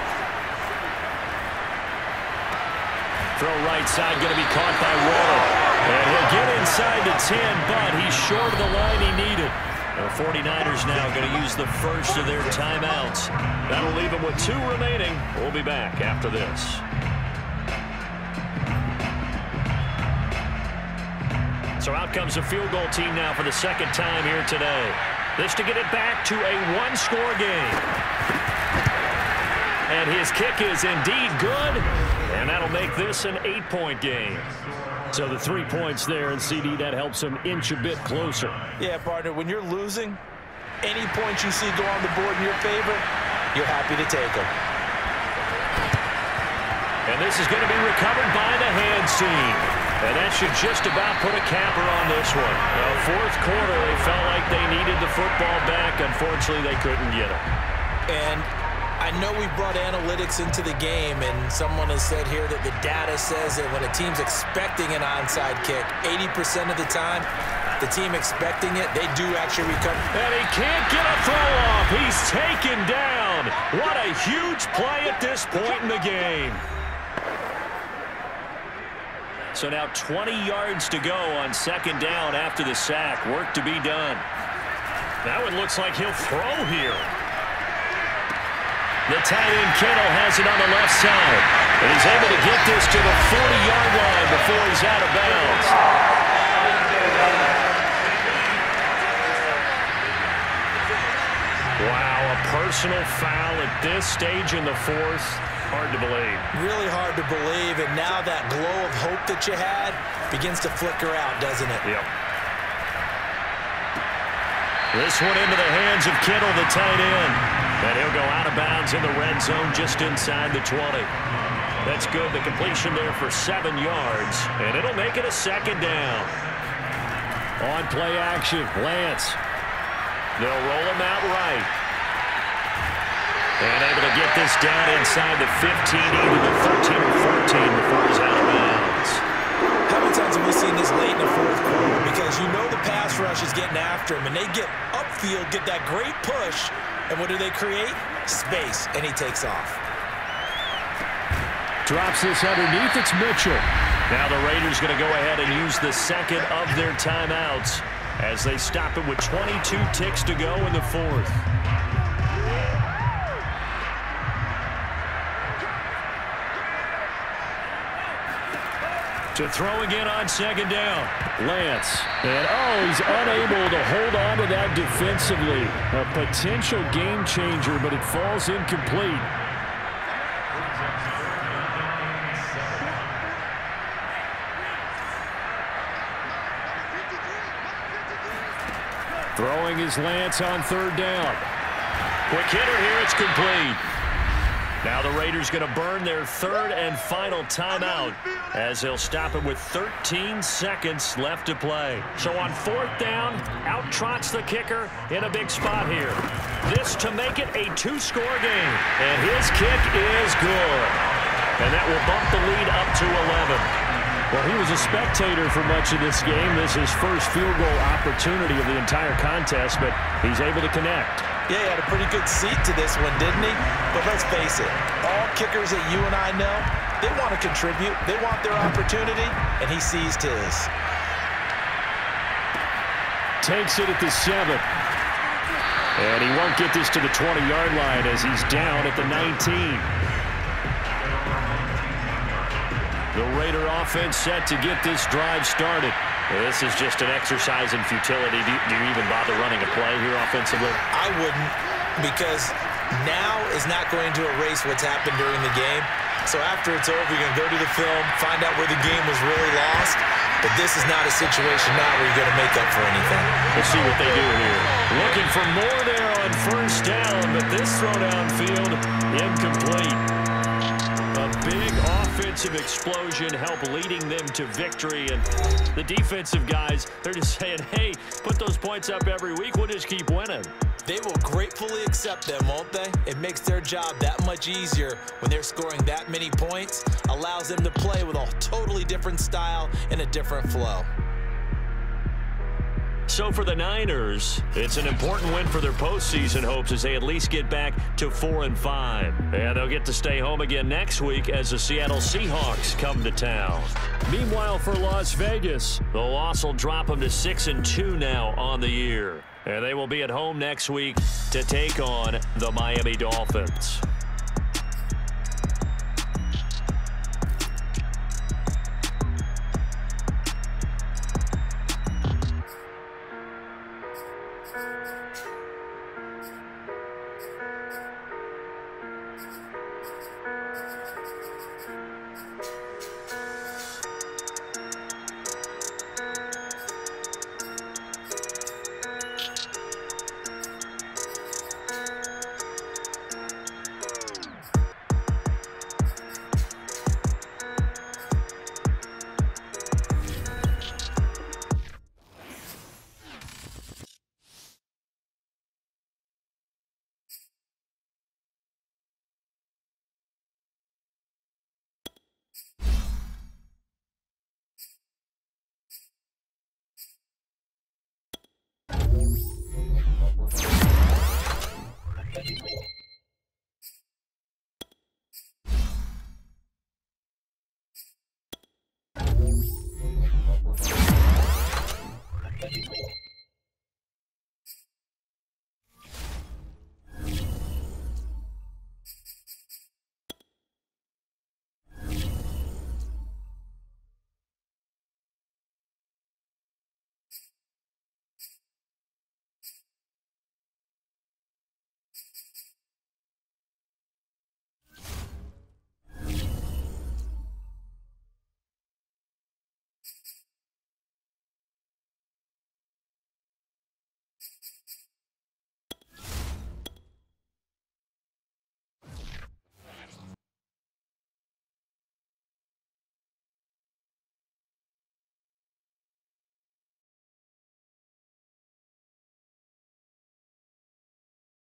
Throw right side, going to be caught by Waller. And he'll get inside the 10, but he's short of the line he needed. The 49ers now going to use the first of their timeouts. That'll leave them with 2 remaining. We'll be back after this. So out comes the field goal team now for the second time here today. This to get it back to a 1-score game. And his kick is indeed good, and that'll make this an 8-point game. So the 3 points there, and CD, that helps him inch a bit closer. Yeah, partner, when you're losing, any points you see go on the board in your favor, you're happy to take them. And this is going to be recovered by the hands team. And that should just about put a capper on this one. Fourth quarter, they felt like they needed the football back. Unfortunately, they couldn't get it. And I know we brought analytics into the game, and someone has said here that the data says that when a team's expecting an onside kick, 80% of the time, the team expecting it, they do actually recover. And he can't get a throw off. He's taken down. What a huge play at this point in the game. So now 20 yards to go on second down after the sack. Work to be done. Now it looks like he'll throw here. The tight end Kittle has it on the left side. And he's able to get this to the 40-yard line before he's out of bounds. Wow, a personal foul at this stage in the fourth. Hard to believe. Really hard to believe, and now that glow of hope that you had begins to flicker out, doesn't it? Yep. This one into the hands of Kittle, the tight end. And he'll go out of bounds in the red zone just inside the 20. That's good. The completion there for 7 yards, and it'll make it a second down. On play action, Lance. They'll roll him out right. And able to get this down inside the 15, either the 13 or 14 before he's out of bounds. How many times have we seen this late in the fourth quarter? Because you know the pass rush is getting after him, and they get upfield, get that great push, and what do they create? Space, and he takes off. Drops this underneath. It's Mitchell. Now the Raiders going to go ahead and use the second of their timeouts as they stop it with 22 ticks to go in the fourth. To throw again on second down. Lance. And, he's unable to hold on to that defensively. A potential game changer, but it falls incomplete. Throwing is Lance on third down. Quick hitter here. It's complete. Now the Raiders going to burn their third and final timeout as they'll stop it with 13 seconds left to play. So on fourth down, out trots the kicker in a big spot here. This to make it a two-score game. And his kick is good. And that will bump the lead up to 11. Well, he was a spectator for much of this game. This is his first field goal opportunity of the entire contest, but he's able to connect. Yeah, he had a pretty good seat to this one, didn't he? But let's face it, all kickers that you and I know, they want to contribute. They want their opportunity, and he seized his. Takes it at the 7. And he won't get this to the 20-yard line as he's down at the 19. The Raider offense set to get this drive started. This is just an exercise in futility. Do you even bother running a play here offensively? I wouldn't, because now is not going to erase what's happened during the game. So after it's over, you're going to go to the film, find out where the game was really lost. But this is not a situation now where you're going to make up for anything. Let's see what they do here. Looking for more there on first down, but this throw downfield incomplete. A big offensive explosion helped leading them to victory. And the defensive guys, they're just saying, hey, put those points up every week. We'll just keep winning. They will gratefully accept them, won't they? It makes their job that much easier when they're scoring that many points. Allows them to play with a totally different style and a different flow. So for the Niners, it's an important win for their postseason hopes as they at least get back to 4-5. And they'll get to stay home again next week as the Seattle Seahawks come to town. Meanwhile, for Las Vegas, the loss will drop them to 6-2 now on the year. And they will be at home next week to take on the Miami Dolphins.